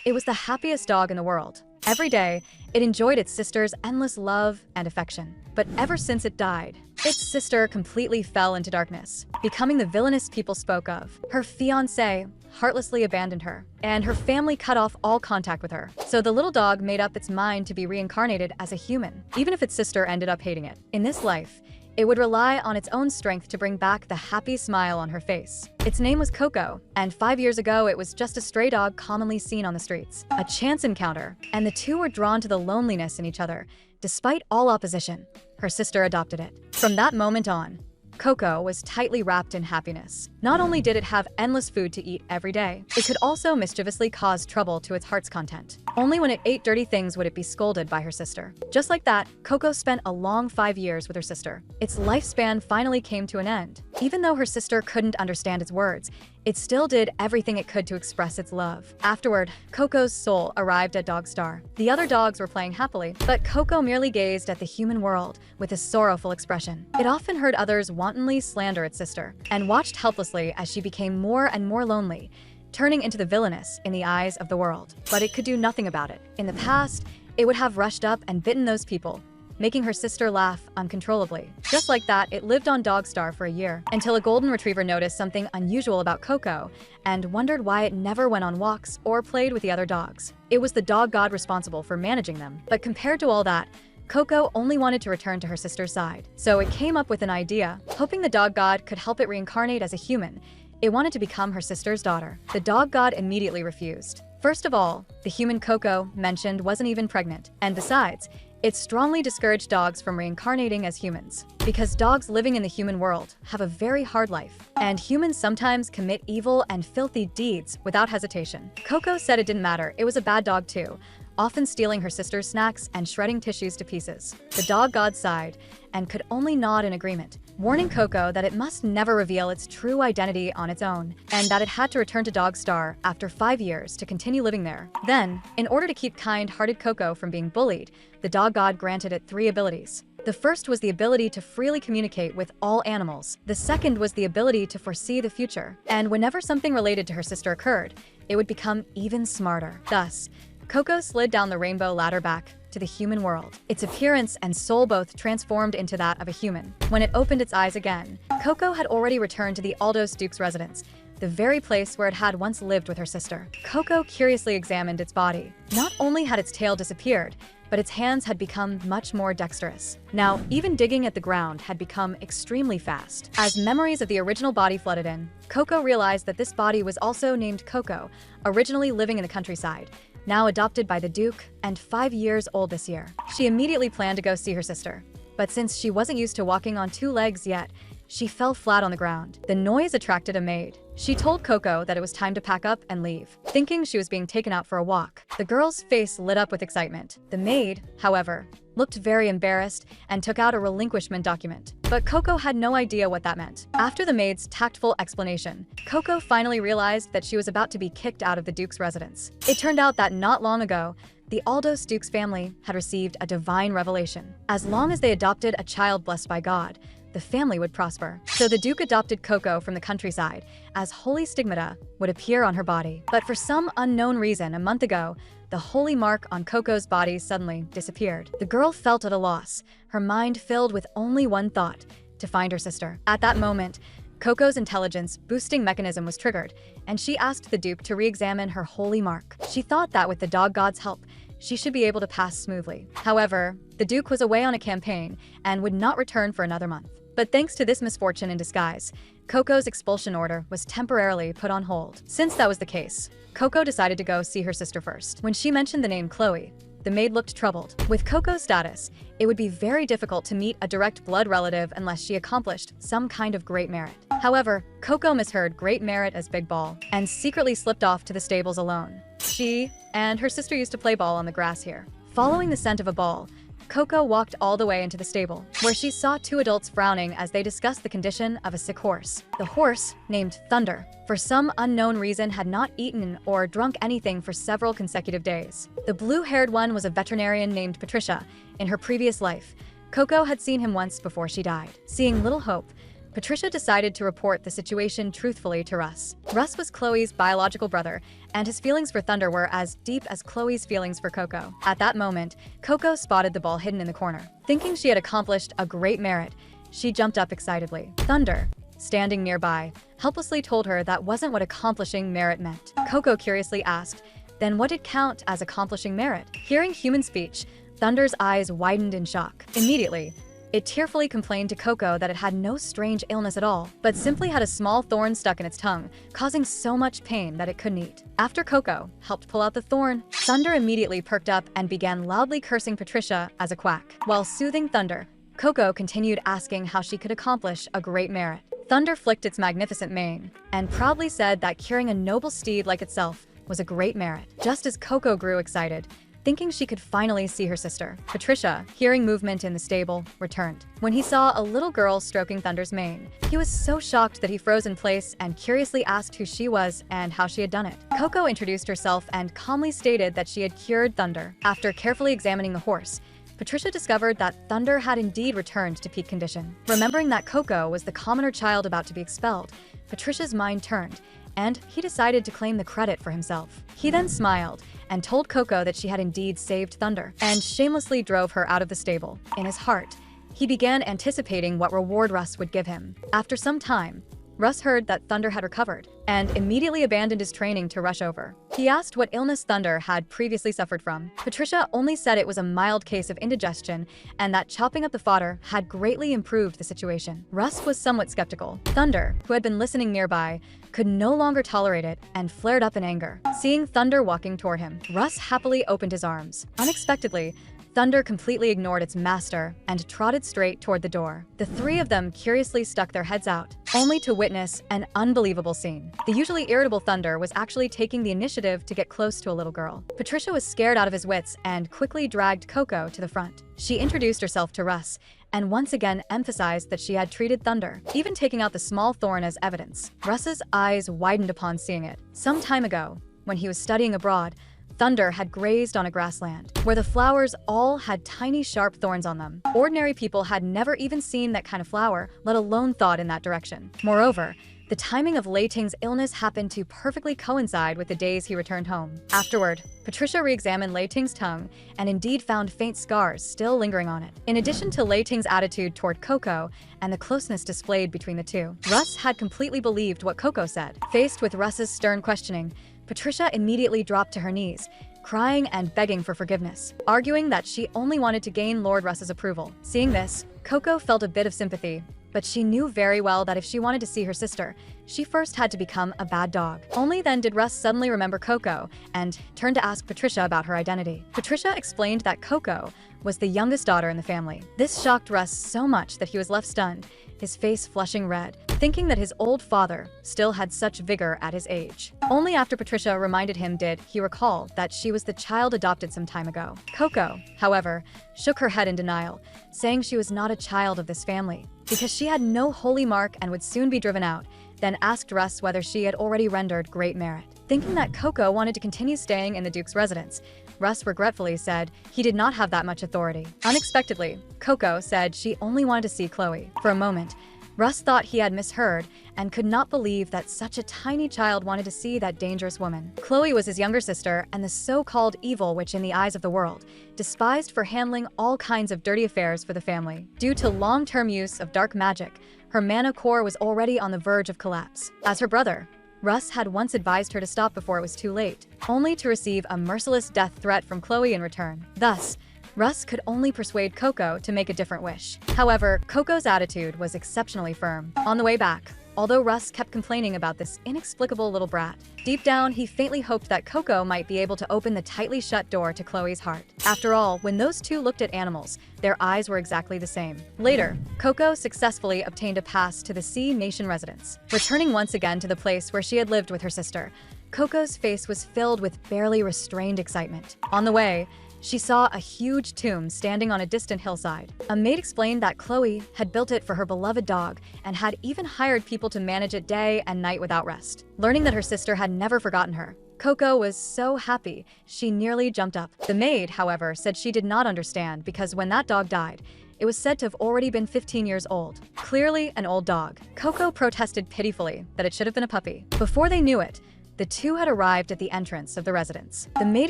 It was the happiest dog in the world. Every day, it enjoyed its sister's endless love and affection. But ever since it died, its sister completely fell into darkness, becoming the villainess people spoke of. Her fiancé heartlessly abandoned her, and her family cut off all contact with her. So the little dog made up its mind to be reincarnated as a human, even if its sister ended up hating it. In this life, it would rely on its own strength to bring back the happy smile on her face. Its name was Coco, and 5 years ago it was just a stray dog commonly seen on the streets. A chance encounter, and the two were drawn to the loneliness in each other. Despite all opposition, her sister adopted it. From that moment on, Coco was tightly wrapped in happiness. Not only did it have endless food to eat every day, it could also mischievously cause trouble to its heart's content. Only when it ate dirty things would it be scolded by her sister. Just like that, Coco spent a long 5 years with her sister. Its lifespan finally came to an end. Even though her sister couldn't understand its words, it still did everything it could to express its love. Afterward, Coco's soul arrived at Dogstar. The other dogs were playing happily, but Coco merely gazed at the human world with a sorrowful expression. It often heard others wantonly slander its sister, and watched helplessly as she became more and more lonely, turning into the villainess in the eyes of the world. But it could do nothing about it. In the past, it would have rushed up and bitten those people, making her sister laugh uncontrollably. Just like that, it lived on Dogstar for a year, until a golden retriever noticed something unusual about Coco and wondered why it never went on walks or played with the other dogs. It was the dog god responsible for managing them. But compared to all that, Coco only wanted to return to her sister's side. So it came up with an idea, hoping the dog god could help it reincarnate as a human. It wanted to become her sister's daughter. The dog god immediately refused. First of all, the human Coco mentioned wasn't even pregnant, and besides, it strongly discouraged dogs from reincarnating as humans, because dogs living in the human world have a very hard life, and humans sometimes commit evil and filthy deeds without hesitation. Coco said it didn't matter, it was a bad dog too, often stealing her sister's snacks and shredding tissues to pieces. The dog god sighed and could only nod in agreement, warning Coco that it must never reveal its true identity on its own, and that it had to return to Dogstar after 5 years to continue living there. Then, in order to keep kind-hearted Coco from being bullied, the dog god granted it 3 abilities. The first was the ability to freely communicate with all animals. The second was the ability to foresee the future, and whenever something related to her sister occurred, it would become even smarter. Thus, Coco slid down the rainbow ladder back to the human world. Its appearance and soul both transformed into that of a human. When it opened its eyes again, Coco had already returned to the Aldos Duke's residence, the very place where it had once lived with her sister. Coco curiously examined its body. Not only had its tail disappeared, but its hands had become much more dexterous. Now, even digging at the ground had become extremely fast. As memories of the original body flooded in, Coco realized that this body was also named Coco, originally living in the countryside, now adopted by the Duke, and 5 years old this year. She immediately planned to go see her sister, but since she wasn't used to walking on 2 legs yet, she fell flat on the ground. The noise attracted a maid. She told Coco that it was time to pack up and leave, thinking she was being taken out for a walk. The girl's face lit up with excitement. The maid, however, looked very embarrassed and took out a relinquishment document. But Coco had no idea what that meant. After the maid's tactful explanation, Coco finally realized that she was about to be kicked out of the Duke's residence. It turned out that not long ago, the Aldos Duke's family had received a divine revelation. As long as they adopted a child blessed by God, the family would prosper. So the Duke adopted Coco from the countryside, as holy stigmata would appear on her body. But for some unknown reason, a month ago, the holy mark on Coco's body suddenly disappeared. The girl felt at a loss, her mind filled with only one thought: to find her sister. At that moment, Coco's intelligence-boosting mechanism was triggered, and she asked the Duke to re-examine her holy mark. She thought that with the dog god's help, she should be able to pass smoothly. However, the Duke was away on a campaign and would not return for another month. But thanks to this misfortune in disguise, Coco's expulsion order was temporarily put on hold. Since that was the case, Coco decided to go see her sister first. When she mentioned the name Chloe, the maid looked troubled. With Coco's status, it would be very difficult to meet a direct blood relative unless she accomplished some kind of great merit. However, Coco misheard great merit as big ball and secretly slipped off to the stables alone. She and her sister used to play ball on the grass here. Following the scent of a ball, Coco walked all the way into the stable, where she saw 2 adults frowning as they discussed the condition of a sick horse. The horse, named Thunder, for some unknown reason had not eaten or drunk anything for several consecutive days. The blue-haired one was a veterinarian named Patricia. In her previous life, Coco had seen him once before she died. Seeing little hope, Patricia decided to report the situation truthfully to Russ. Russ was Chloe's biological brother, and his feelings for Thunder were as deep as Chloe's feelings for Coco. At that moment, Coco spotted the ball hidden in the corner. Thinking she had accomplished a great merit, she jumped up excitedly. Thunder, standing nearby, helplessly told her that wasn't what accomplishing merit meant. Coco curiously asked, then what did count as accomplishing merit? Hearing human speech, Thunder's eyes widened in shock. Immediately, it tearfully complained to Coco that it had no strange illness at all, but simply had a small thorn stuck in its tongue, causing so much pain that it couldn't eat. After Coco helped pull out the thorn, Thunder immediately perked up and began loudly cursing Patricia as a quack. While soothing Thunder, Coco continued asking how she could accomplish a great merit. Thunder flicked its magnificent mane and proudly said that curing a noble steed like itself was a great merit. Just as Coco grew excited, thinking she could finally see her sister, Patricia, hearing movement in the stable, returned. When he saw a little girl stroking Thunder's mane, he was so shocked that he froze in place and curiously asked who she was and how she had done it. Coco introduced herself and calmly stated that she had cured Thunder. After carefully examining the horse, Patricia discovered that Thunder had indeed returned to peak condition. Remembering that Coco was the commoner child about to be expelled, Patricia's mind turned, and he decided to claim the credit for himself. He then smiled and told Coco that she had indeed saved Thunder, and shamelessly drove her out of the stable. In his heart, he began anticipating what reward Russ would give him. After some time, Russ heard that Thunder had recovered, and immediately abandoned his training to rush over. He asked what illness Thunder had previously suffered from. Patricia only said it was a mild case of indigestion, and that chopping up the fodder had greatly improved the situation. Russ was somewhat skeptical. Thunder, who had been listening nearby, could no longer tolerate it and flared up in anger. Seeing Thunder walking toward him, Russ happily opened his arms. Unexpectedly, Thunder completely ignored its master and trotted straight toward the door. The three of them curiously stuck their heads out, only to witness an unbelievable scene. The usually irritable Thunder was actually taking the initiative to get close to a little girl. Patricia was scared out of his wits and quickly dragged Coco to the front. She introduced herself to Russ and once again emphasized that she had treated Thunder, even taking out the small thorn as evidence. Russ's eyes widened upon seeing it. Some time ago, when he was studying abroad, Thunder had grazed on a grassland, where the flowers all had tiny sharp thorns on them. Ordinary people had never even seen that kind of flower, let alone thought in that direction. Moreover, the timing of Lei Ting's illness happened to perfectly coincide with the days he returned home. Afterward, Patricia re-examined Lei Ting's tongue and indeed found faint scars still lingering on it. In addition to Lei Ting's attitude toward Coco and the closeness displayed between the two, Russ had completely believed what Coco said. Faced with Russ's stern questioning, Patricia immediately dropped to her knees, crying and begging for forgiveness, arguing that she only wanted to gain Lord Russ's approval. Seeing this, Coco felt a bit of sympathy, but she knew very well that if she wanted to see her sister, she first had to become a bad dog. Only then did Russ suddenly remember Coco and turned to ask Patricia about her identity. Patricia explained that Coco was the youngest daughter in the family. This shocked Russ so much that he was left stunned, his face flushing red, thinking that his old father still had such vigor at his age. Only after Patricia reminded him did he recall that she was the child adopted some time ago. Coco, however, shook her head in denial, saying she was not a child of this family, because she had no holy mark and would soon be driven out, then asked Russ whether she had already rendered great merit. Thinking that Coco wanted to continue staying in the Duke's residence, Russ regretfully said he did not have that much authority. Unexpectedly, Coco said she only wanted to see Chloe. For a moment, Russ thought he had misheard and could not believe that such a tiny child wanted to see that dangerous woman. Chloe was his younger sister and the so-called evil witch in the eyes of the world, despised for handling all kinds of dirty affairs for the family. Due to long-term use of dark magic, her mana core was already on the verge of collapse. As her brother, Russ had once advised her to stop before it was too late, only to receive a merciless death threat from Chloe in return. Thus, Russ could only persuade Coco to make a different wish. However, Coco's attitude was exceptionally firm. On the way back, although Russ kept complaining about this inexplicable little brat, deep down he faintly hoped that Coco might be able to open the tightly shut door to Chloe's heart. After all, when those two looked at animals, their eyes were exactly the same. Later, Coco successfully obtained a pass to the Sea Nation residence. Returning once again to the place where she had lived with her sister, Coco's face was filled with barely restrained excitement. On the way, she saw a huge tomb standing on a distant hillside. A maid explained that Chloe had built it for her beloved dog and had even hired people to manage it day and night without rest. Learning that her sister had never forgotten her, Coco was so happy she nearly jumped up. The maid, however, said she did not understand because when that dog died, It was said to have already been 15 years old. Clearly an old dog. Coco protested pitifully that it should have been a puppy. Before they knew it, the two had arrived at the entrance of the residence. The maid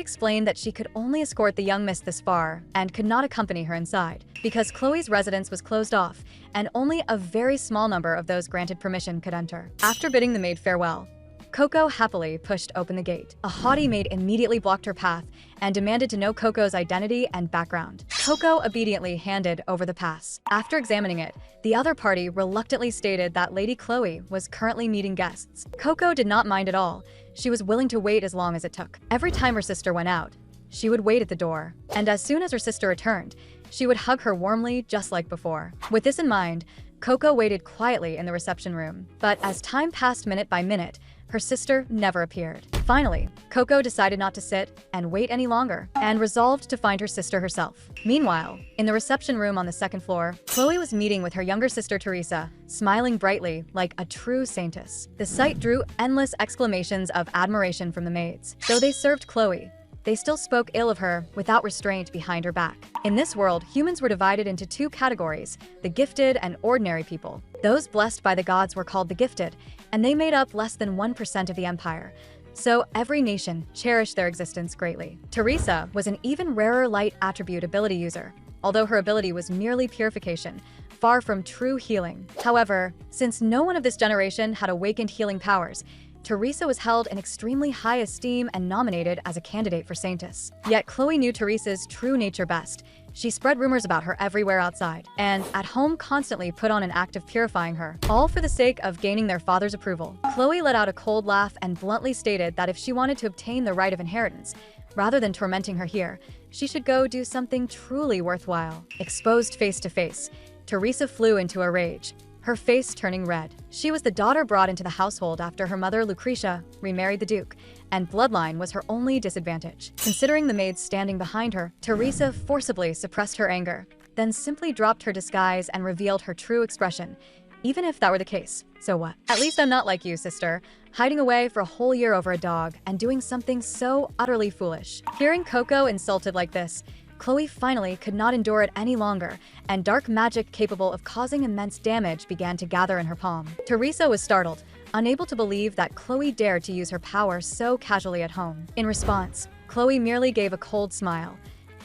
explained that she could only escort the young miss this far and could not accompany her inside because Chloe's residence was closed off and only a very small number of those granted permission could enter. After bidding the maid farewell, Coco happily pushed open the gate. A haughty maid immediately blocked her path and demanded to know Coco's identity and background. Coco obediently handed over the pass. After examining it, the other party reluctantly stated that Lady Chloe was currently meeting guests. Coco did not mind at all. She was willing to wait as long as it took. Every time her sister went out, she would wait at the door, and as soon as her sister returned, she would hug her warmly just like before. With this in mind, Coco waited quietly in the reception room, but as time passed minute by minute, her sister never appeared. Finally, Coco decided not to sit and wait any longer and resolved to find her sister herself. Meanwhile, in the reception room on the second floor, Chloe was meeting with her younger sister Teresa, smiling brightly like a true saintess. The sight drew endless exclamations of admiration from the maids. Though they served Chloe, they still spoke ill of her without restraint behind her back. In this world, humans were divided into two categories, the gifted and ordinary people. Those blessed by the gods were called the gifted, and they made up less than 1% of the empire. So every nation cherished their existence greatly. Teresa was an even rarer light attribute ability user, although her ability was merely purification, far from true healing. However, since no one of this generation had awakened healing powers, Teresa was held in extremely high esteem and nominated as a candidate for Saintess. Yet Chloe knew Teresa's true nature best. She spread rumors about her everywhere outside, and at home constantly put on an act of purifying her, all for the sake of gaining their father's approval. Chloe let out a cold laugh and bluntly stated that if she wanted to obtain the right of inheritance, rather than tormenting her here, she should go do something truly worthwhile. Exposed face to face, Teresa flew into a rage, her face turning red. She was the daughter brought into the household after her mother, Lucretia, remarried the Duke, and bloodline was her only disadvantage. Considering the maids standing behind her, Teresa forcibly suppressed her anger, then simply dropped her disguise and revealed her true expression. Even if that were the case, so what? At least I'm not like you, sister, hiding away for a whole year over a dog and doing something so utterly foolish. Hearing Coco insulted like this, Chloe finally could not endure it any longer, and dark magic capable of causing immense damage began to gather in her palm. Teresa was startled, unable to believe that Chloe dared to use her power so casually at home. In response, Chloe merely gave a cold smile.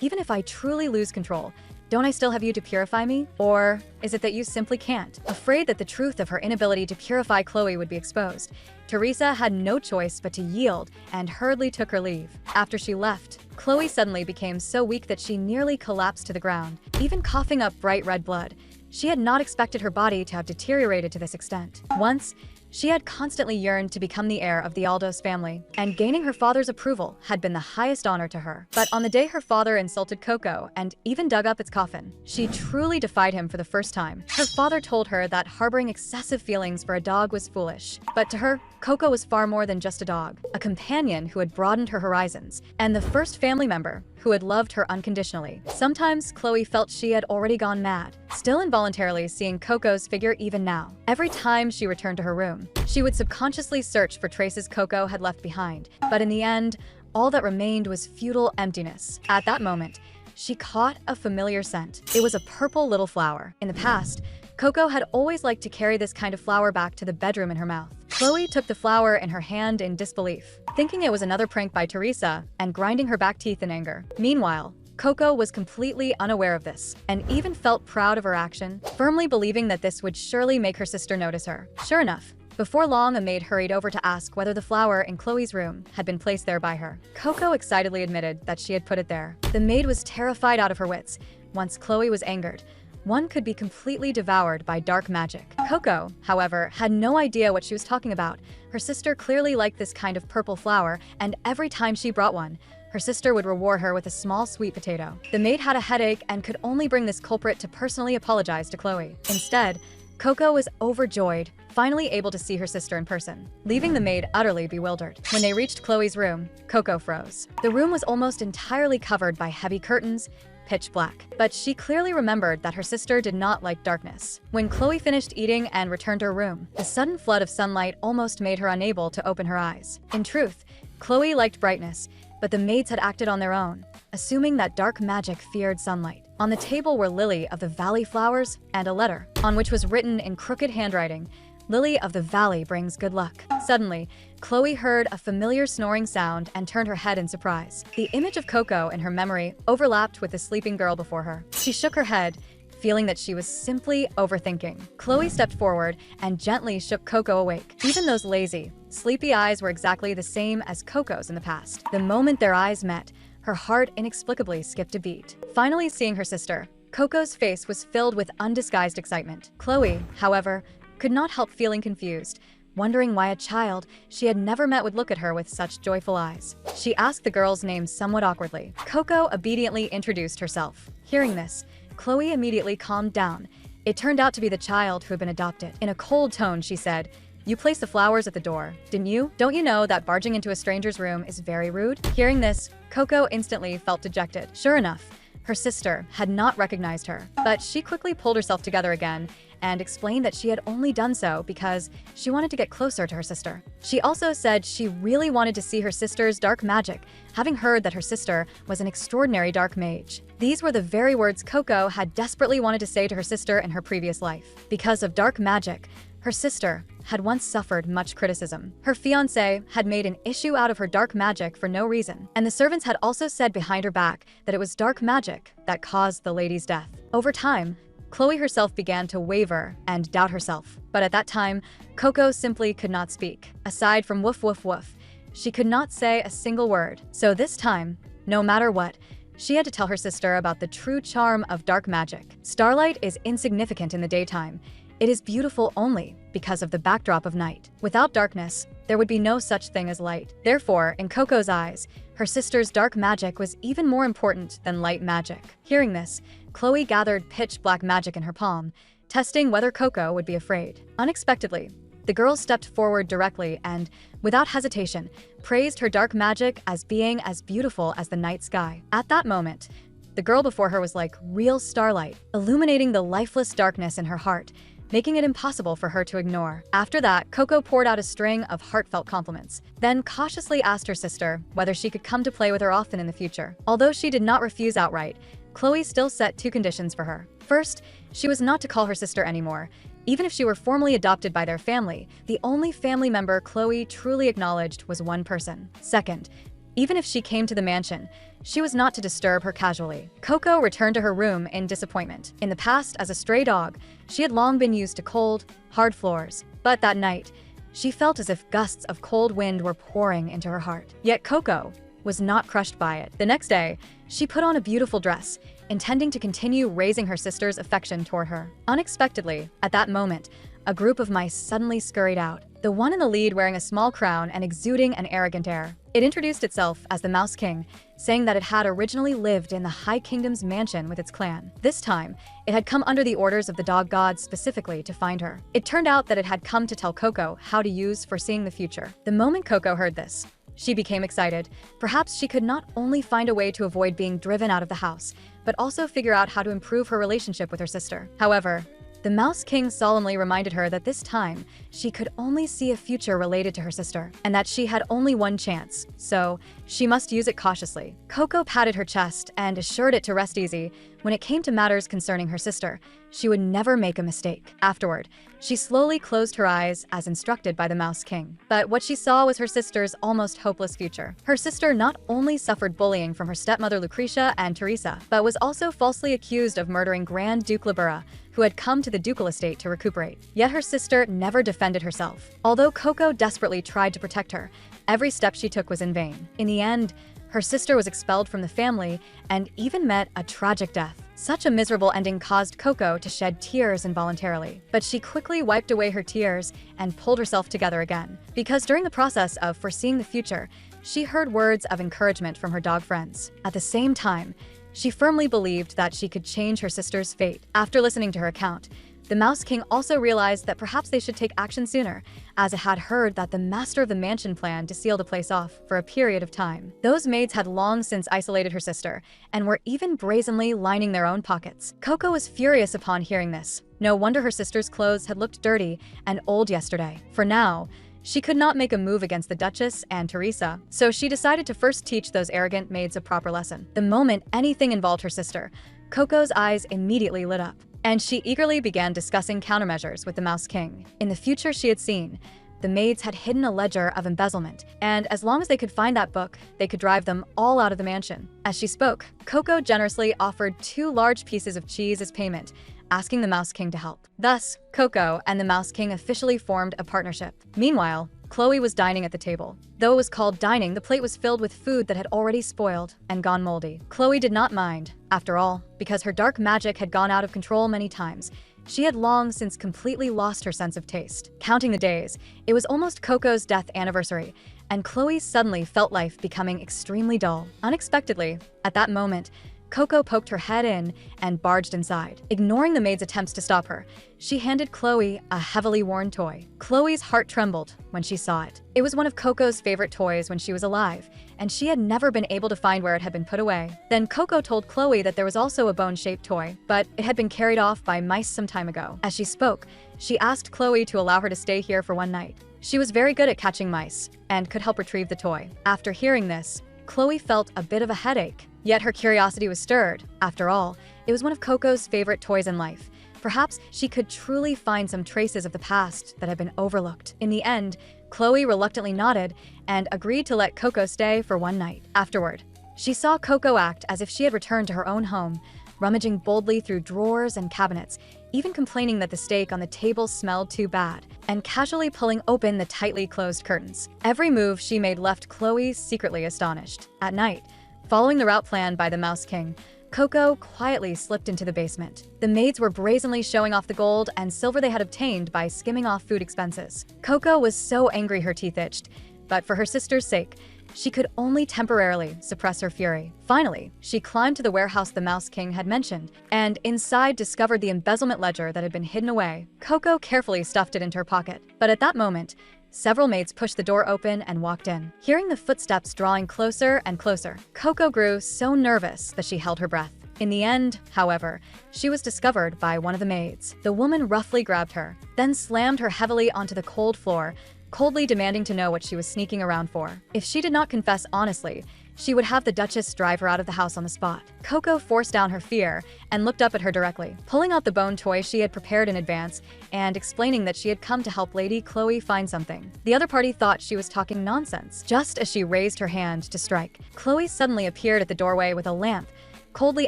Even if I truly lose control, don't I still have you to purify me? Or is it that you simply can't? Afraid that the truth of her inability to purify Chloe would be exposed, Teresa had no choice but to yield and hurriedly took her leave. After she left, Chloe suddenly became so weak that she nearly collapsed to the ground, even coughing up bright red blood. She had not expected her body to have deteriorated to this extent. Once, she had constantly yearned to become the heir of the Aldos family, and gaining her father's approval had been the highest honor to her. But on the day her father insulted Coco and even dug up its coffin, she truly defied him for the first time. Her father told her that harboring excessive feelings for a dog was foolish, but to her, Coco was far more than just a dog, a companion who had broadened her horizons, and the first family member who had loved her unconditionally. Sometimes Chloe felt she had already gone mad, still involuntarily seeing Coco's figure even now. Every time she returned to her room, she would subconsciously search for traces Coco had left behind, but in the end, all that remained was futile emptiness. At that moment, she caught a familiar scent. It was a purple little flower. In the past, Coco had always liked to carry this kind of flower back to the bedroom in her mouth. Chloe took the flower in her hand in disbelief, thinking it was another prank by Teresa and grinding her back teeth in anger. Meanwhile, Coco was completely unaware of this and even felt proud of her action, firmly believing that this would surely make her sister notice her. Sure enough, before long, a maid hurried over to ask whether the flower in Chloe's room had been placed there by her. Coco excitedly admitted that she had put it there. The maid was terrified out of her wits. Once Chloe was angered, one could be completely devoured by dark magic. Coco, however, had no idea what she was talking about. Her sister clearly liked this kind of purple flower, and every time she brought one, her sister would reward her with a small sweet potato. The maid had a headache and could only bring this culprit to personally apologize to Chloe. Instead, Coco was overjoyed, finally able to see her sister in person, leaving the maid utterly bewildered. When they reached Chloe's room, Coco froze. The room was almost entirely covered by heavy curtains, pitch black. But she clearly remembered that her sister did not like darkness. When Chloe finished eating and returned to her room, the sudden flood of sunlight almost made her unable to open her eyes. In truth, Chloe liked brightness, but the maids had acted on their own, assuming that dark magic feared sunlight. On the table were lily of the valley flowers and a letter, on which was written in crooked handwriting, "Lily of the valley brings good luck." Suddenly, Chloe heard a familiar snoring sound and turned her head in surprise. The image of Coco in her memory overlapped with the sleeping girl before her. She shook her head, feeling that she was simply overthinking. Chloe stepped forward and gently shook Coco awake. Even those lazy, sleepy eyes were exactly the same as Coco's in the past. The moment their eyes met, her heart inexplicably skipped a beat. Finally seeing her sister, Coco's face was filled with undisguised excitement. Chloe, however, could not help feeling confused, wondering why a child she had never met would look at her with such joyful eyes. She asked the girl's name somewhat awkwardly. Coco obediently introduced herself. Hearing this, Chloe immediately calmed down. It turned out to be the child who had been adopted. In a cold tone, she said, "You placed the flowers at the door, didn't you? Don't you know that barging into a stranger's room is very rude?" Hearing this, Coco instantly felt dejected. Sure enough, her sister had not recognized her, but she quickly pulled herself together again and explained that she had only done so because she wanted to get closer to her sister. She also said she really wanted to see her sister's dark magic, having heard that her sister was an extraordinary dark mage. These were the very words Coco had desperately wanted to say to her sister in her previous life. Because of dark magic, her sister had once suffered much criticism. Her fiancé had made an issue out of her dark magic for no reason, and the servants had also said behind her back that it was dark magic that caused the lady's death. Over time, Chloe herself began to waver and doubt herself. But at that time, Coco simply could not speak. Aside from woof woof woof, she could not say a single word. So this time, no matter what, she had to tell her sister about the true charm of dark magic. Starlight is insignificant in the daytime. It is beautiful only because of the backdrop of night. Without darkness, there would be no such thing as light. Therefore, in Coco's eyes, her sister's dark magic was even more important than light magic. Hearing this, Chloe gathered pitch black magic in her palm, testing whether Coco would be afraid. Unexpectedly, the girl stepped forward directly and, without hesitation, praised her dark magic as being as beautiful as the night sky. At that moment, the girl before her was like real starlight, illuminating the lifeless darkness in her heart, making it impossible for her to ignore. After that, Coco poured out a string of heartfelt compliments, then cautiously asked her sister whether she could come to play with her often in the future. Although she did not refuse outright, Chloe still set two conditions for her. First, she was not to call her sister anymore. Even if she were formally adopted by their family, the only family member Chloe truly acknowledged was one person. Second, even if she came to the mansion, she was not to disturb her casually. Coco returned to her room in disappointment. In the past, as a stray dog, she had long been used to cold, hard floors. But that night, she felt as if gusts of cold wind were pouring into her heart. Yet Coco was not crushed by it. The next day, she put on a beautiful dress, intending to continue raising her sister's affection toward her. Unexpectedly, at that moment, a group of mice suddenly scurried out, the one in the lead wearing a small crown and exuding an arrogant air. It introduced itself as the Mouse King, saying that it had originally lived in the High Kingdom's mansion with its clan. This time, it had come under the orders of the dog gods specifically to find her. It turned out that it had come to tell Coco how to use foreseeing the future. The moment Coco heard this, she became excited. Perhaps she could not only find a way to avoid being driven out of the house, but also figure out how to improve her relationship with her sister. However, the Mouse King solemnly reminded her that this time, she could only see a future related to her sister, and that she had only one chance, so she must use it cautiously. Coco patted her chest and assured it to rest easy. When it came to matters concerning her sister, she would never make a mistake. Afterward, she slowly closed her eyes as instructed by the Mouse King. But what she saw was her sister's almost hopeless future. Her sister not only suffered bullying from her stepmother Lucretia and Teresa, but was also falsely accused of murdering Grand Duke Libera, who had come to the ducal estate to recuperate. Yet her sister never defended herself. Although Coco desperately tried to protect her, every step she took was in vain. In the end, her sister was expelled from the family and even met a tragic death. Such a miserable ending caused Coco to shed tears involuntarily, but she quickly wiped away her tears and pulled herself together again. Because during the process of foreseeing the future, she heard words of encouragement from her dog friends. At the same time, she firmly believed that she could change her sister's fate. After listening to her account, the Mouse King also realized that perhaps they should take action sooner, as it had heard that the master of the mansion planned to seal the place off for a period of time. Those maids had long since isolated her sister, and were even brazenly lining their own pockets. Coco was furious upon hearing this. No wonder her sister's clothes had looked dirty and old yesterday. For now, She could not make a move against the Duchess and Teresa, so she decided to first teach those arrogant maids a proper lesson. The moment anything involved her sister, Coco's eyes immediately lit up, and she eagerly began discussing countermeasures with the Mouse King. In the future she had seen, the maids had hidden a ledger of embezzlement, and as long as they could find that book, they could drive them all out of the mansion. As she spoke, Coco generously offered 2 large pieces of cheese as payment, asking the Mouse King to help. Thus, Coco and the Mouse King officially formed a partnership. Meanwhile, Chloe was dining at the table. Though it was called dining, the plate was filled with food that had already spoiled and gone moldy. Chloe did not mind, after all, because her dark magic had gone out of control many times. She had long since completely lost her sense of taste. Counting the days, it was almost Coco's death anniversary, and Chloe suddenly felt life becoming extremely dull. Unexpectedly, at that moment, Coco poked her head in and barged inside. Ignoring the maid's attempts to stop her, she handed Chloe a heavily worn toy. Chloe's heart trembled when she saw it. It was one of Coco's favorite toys when she was alive, and she had never been able to find where it had been put away. Then Coco told Chloe that there was also a bone-shaped toy, but it had been carried off by mice some time ago. As she spoke, she asked Chloe to allow her to stay here for one night. She was very good at catching mice and could help retrieve the toy. After hearing this, Chloe felt a bit of a headache. Yet her curiosity was stirred. After all, it was one of Coco's favorite toys in life. Perhaps she could truly find some traces of the past that had been overlooked. In the end, Chloe reluctantly nodded and agreed to let Coco stay for one night. Afterward, she saw Coco act as if she had returned to her own home, rummaging boldly through drawers and cabinets, even complaining that the steak on the table smelled too bad, and casually pulling open the tightly closed curtains. Every move she made left Chloe secretly astonished. At night, following the route planned by the Mouse King, Coco quietly slipped into the basement. The maids were brazenly showing off the gold and silver they had obtained by skimming off food expenses. Coco was so angry her teeth itched, but for her sister's sake, she could only temporarily suppress her fury. Finally, she climbed to the warehouse the Mouse King had mentioned, and inside discovered the embezzlement ledger that had been hidden away. Coco carefully stuffed it into her pocket, but at that moment, several maids pushed the door open and walked in. Hearing the footsteps drawing closer and closer, Coco grew so nervous that she held her breath. In the end, however, she was discovered by one of the maids. The woman roughly grabbed her, then slammed her heavily onto the cold floor, coldly demanding to know what she was sneaking around for. If she did not confess honestly, she would have the Duchess drive her out of the house on the spot. Coco forced down her fear and looked up at her directly, pulling out the bone toy she had prepared in advance and explaining that she had come to help Lady Chloe find something. The other party thought she was talking nonsense. Just as she raised her hand to strike, Chloe suddenly appeared at the doorway with a lamp, coldly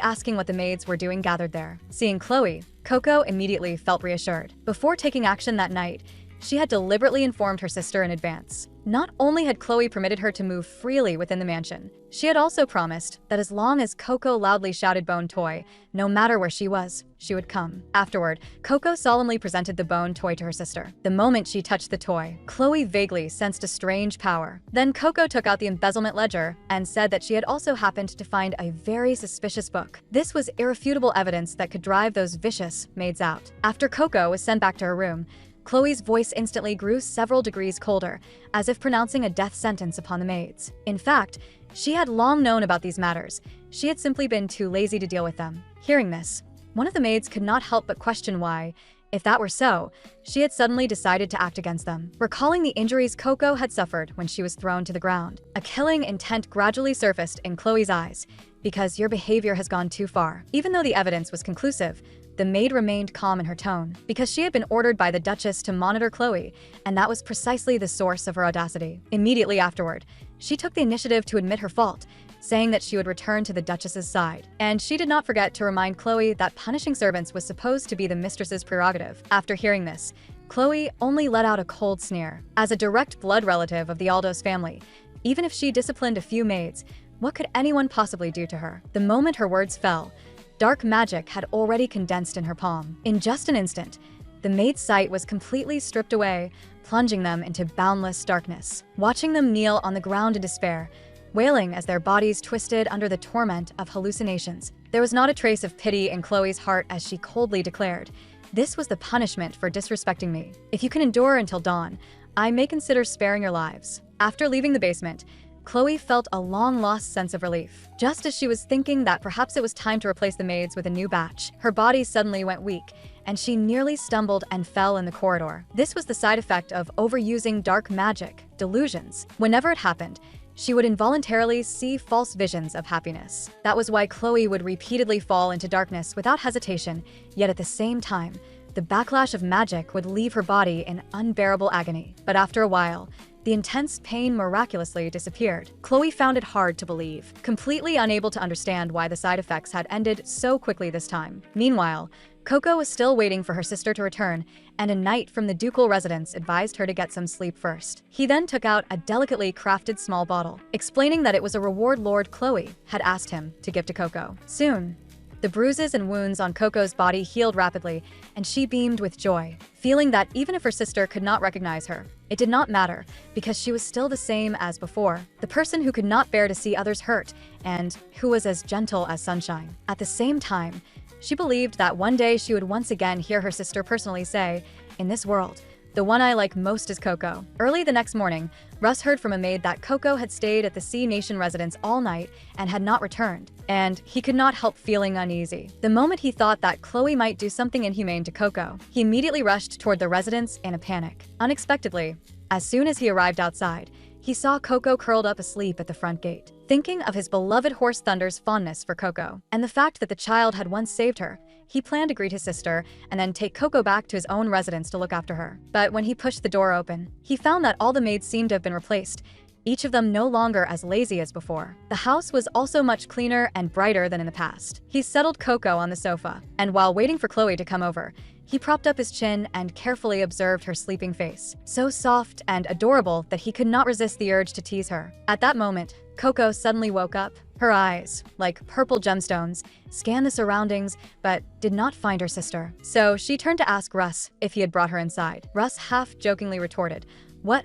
asking what the maids were doing gathered there. Seeing Chloe, Coco immediately felt reassured. Before taking action that night, she had deliberately informed her sister in advance. Not only had Chloe permitted her to move freely within the mansion, she had also promised that as long as Coco loudly shouted bone toy, no matter where she was, she would come. Afterward, Coco solemnly presented the bone toy to her sister. The moment she touched the toy, Chloe vaguely sensed a strange power. Then Coco took out the embezzlement ledger and said that she had also happened to find a very suspicious book. This was irrefutable evidence that could drive those vicious maids out. After Coco was sent back to her room, Chloe's voice instantly grew several degrees colder, as if pronouncing a death sentence upon the maids. In fact, she had long known about these matters. She had simply been too lazy to deal with them. Hearing this, one of the maids could not help but question why, if that were so, she had suddenly decided to act against them. Recalling the injuries Coco had suffered when she was thrown to the ground, a killing intent gradually surfaced in Chloe's eyes, because your behavior has gone too far. Even though the evidence was conclusive, the maid remained calm in her tone, because she had been ordered by the Duchess to monitor Chloe, and that was precisely the source of her audacity. Immediately afterward, she took the initiative to admit her fault, saying that she would return to the Duchess's side. And she did not forget to remind Chloe that punishing servants was supposed to be the mistress's prerogative. After hearing this, Chloe only let out a cold sneer. As a direct blood relative of the Aldos family, even if she disciplined a few maids, what could anyone possibly do to her? The moment her words fell, dark magic had already condensed in her palm. In just an instant, the maid's sight was completely stripped away, plunging them into boundless darkness. Watching them kneel on the ground in despair, wailing as their bodies twisted under the torment of hallucinations, there was not a trace of pity in Chloe's heart as she coldly declared, "This was the punishment for disrespecting me. If you can endure until dawn, I may consider sparing your lives." After leaving the basement, Chloe felt a long-lost sense of relief. Just as she was thinking that perhaps it was time to replace the maids with a new batch, her body suddenly went weak, and she nearly stumbled and fell in the corridor. This was the side effect of overusing dark magic, delusions. Whenever it happened, she would involuntarily see false visions of happiness. That was why Chloe would repeatedly fall into darkness without hesitation, yet at the same time, the backlash of magic would leave her body in unbearable agony. But after a while, the intense pain miraculously disappeared. Chloe found it hard to believe, completely unable to understand why the side effects had ended so quickly this time. Meanwhile, Coco was still waiting for her sister to return, and a knight from the ducal residence advised her to get some sleep first. He then took out a delicately crafted small bottle, explaining that it was a reward Lord Chloe had asked him to give to Coco. Soon, the bruises and wounds on Coco's body healed rapidly, and she beamed with joy, feeling that even if her sister could not recognize her, it did not matter because she was still the same as before, the person who could not bear to see others hurt and who was as gentle as sunshine. At the same time, she believed that one day she would once again hear her sister personally say, "In this world, the one I like most is Coco." Early the next morning, Russ heard from a maid that Coco had stayed at the Sea Nation residence all night and had not returned, and he could not help feeling uneasy. The moment he thought that Chloe might do something inhumane to Coco, he immediately rushed toward the residence in a panic. Unexpectedly, as soon as he arrived outside, he saw Coco curled up asleep at the front gate. Thinking of his beloved horse Thunder's fondness for Coco, and the fact that the child had once saved her, he planned to greet his sister and then take Coco back to his own residence to look after her. But when he pushed the door open, he found that all the maids seemed to have been replaced, each of them no longer as lazy as before. The house was also much cleaner and brighter than in the past. He settled Coco on the sofa, and while waiting for Chloe to come over, he propped up his chin and carefully observed her sleeping face, so soft and adorable that he could not resist the urge to tease her. At that moment, Coco suddenly woke up. Her eyes, like purple gemstones, scanned the surroundings but did not find her sister. So she turned to ask Russ if he had brought her inside. Russ half-jokingly retorted, "What?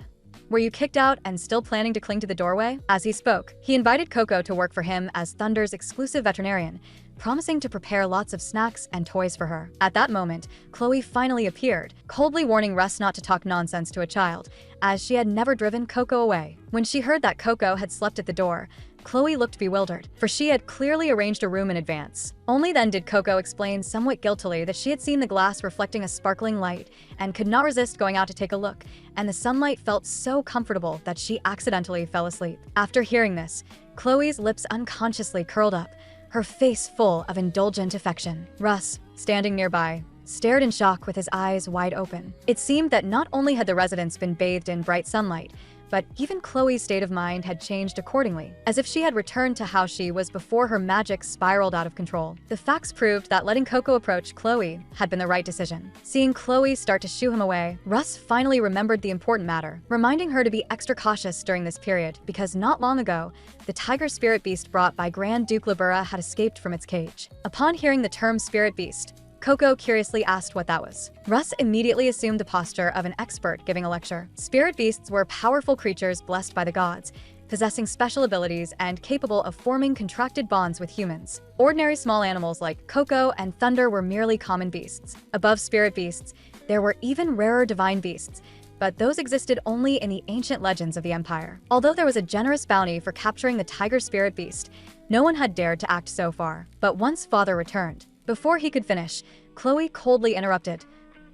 Were you kicked out and still planning to cling to the doorway?" As he spoke, he invited Coco to work for him as Thunder's exclusive veterinarian, promising to prepare lots of snacks and toys for her. At that moment, Chloe finally appeared, coldly warning Russ not to talk nonsense to a child, as she had never driven Coco away. When she heard that Coco had slept at the door, Chloe looked bewildered, for she had clearly arranged a room in advance. Only then did Coco explain somewhat guiltily that she had seen the glass reflecting a sparkling light and could not resist going out to take a look, and the sunlight felt so comfortable that she accidentally fell asleep. After hearing this, Chloe's lips unconsciously curled up, her face full of indulgent affection. Russ, standing nearby, stared in shock with his eyes wide open. It seemed that not only had the residence been bathed in bright sunlight, but even Chloe's state of mind had changed accordingly, as if she had returned to how she was before her magic spiraled out of control. The facts proved that letting Coco approach Chloe had been the right decision. Seeing Chloe start to shoo him away, Russ finally remembered the important matter, reminding her to be extra cautious during this period because not long ago, the tiger spirit beast brought by Grand Duke Libera had escaped from its cage. Upon hearing the term spirit beast, Coco curiously asked what that was. Russ immediately assumed the posture of an expert giving a lecture. Spirit beasts were powerful creatures blessed by the gods, possessing special abilities and capable of forming contracted bonds with humans. Ordinary small animals like Coco and Thunder were merely common beasts. Above spirit beasts, there were even rarer divine beasts, but those existed only in the ancient legends of the Empire. Although there was a generous bounty for capturing the tiger spirit beast, no one had dared to act so far. But once father returned, before he could finish, Chloe coldly interrupted.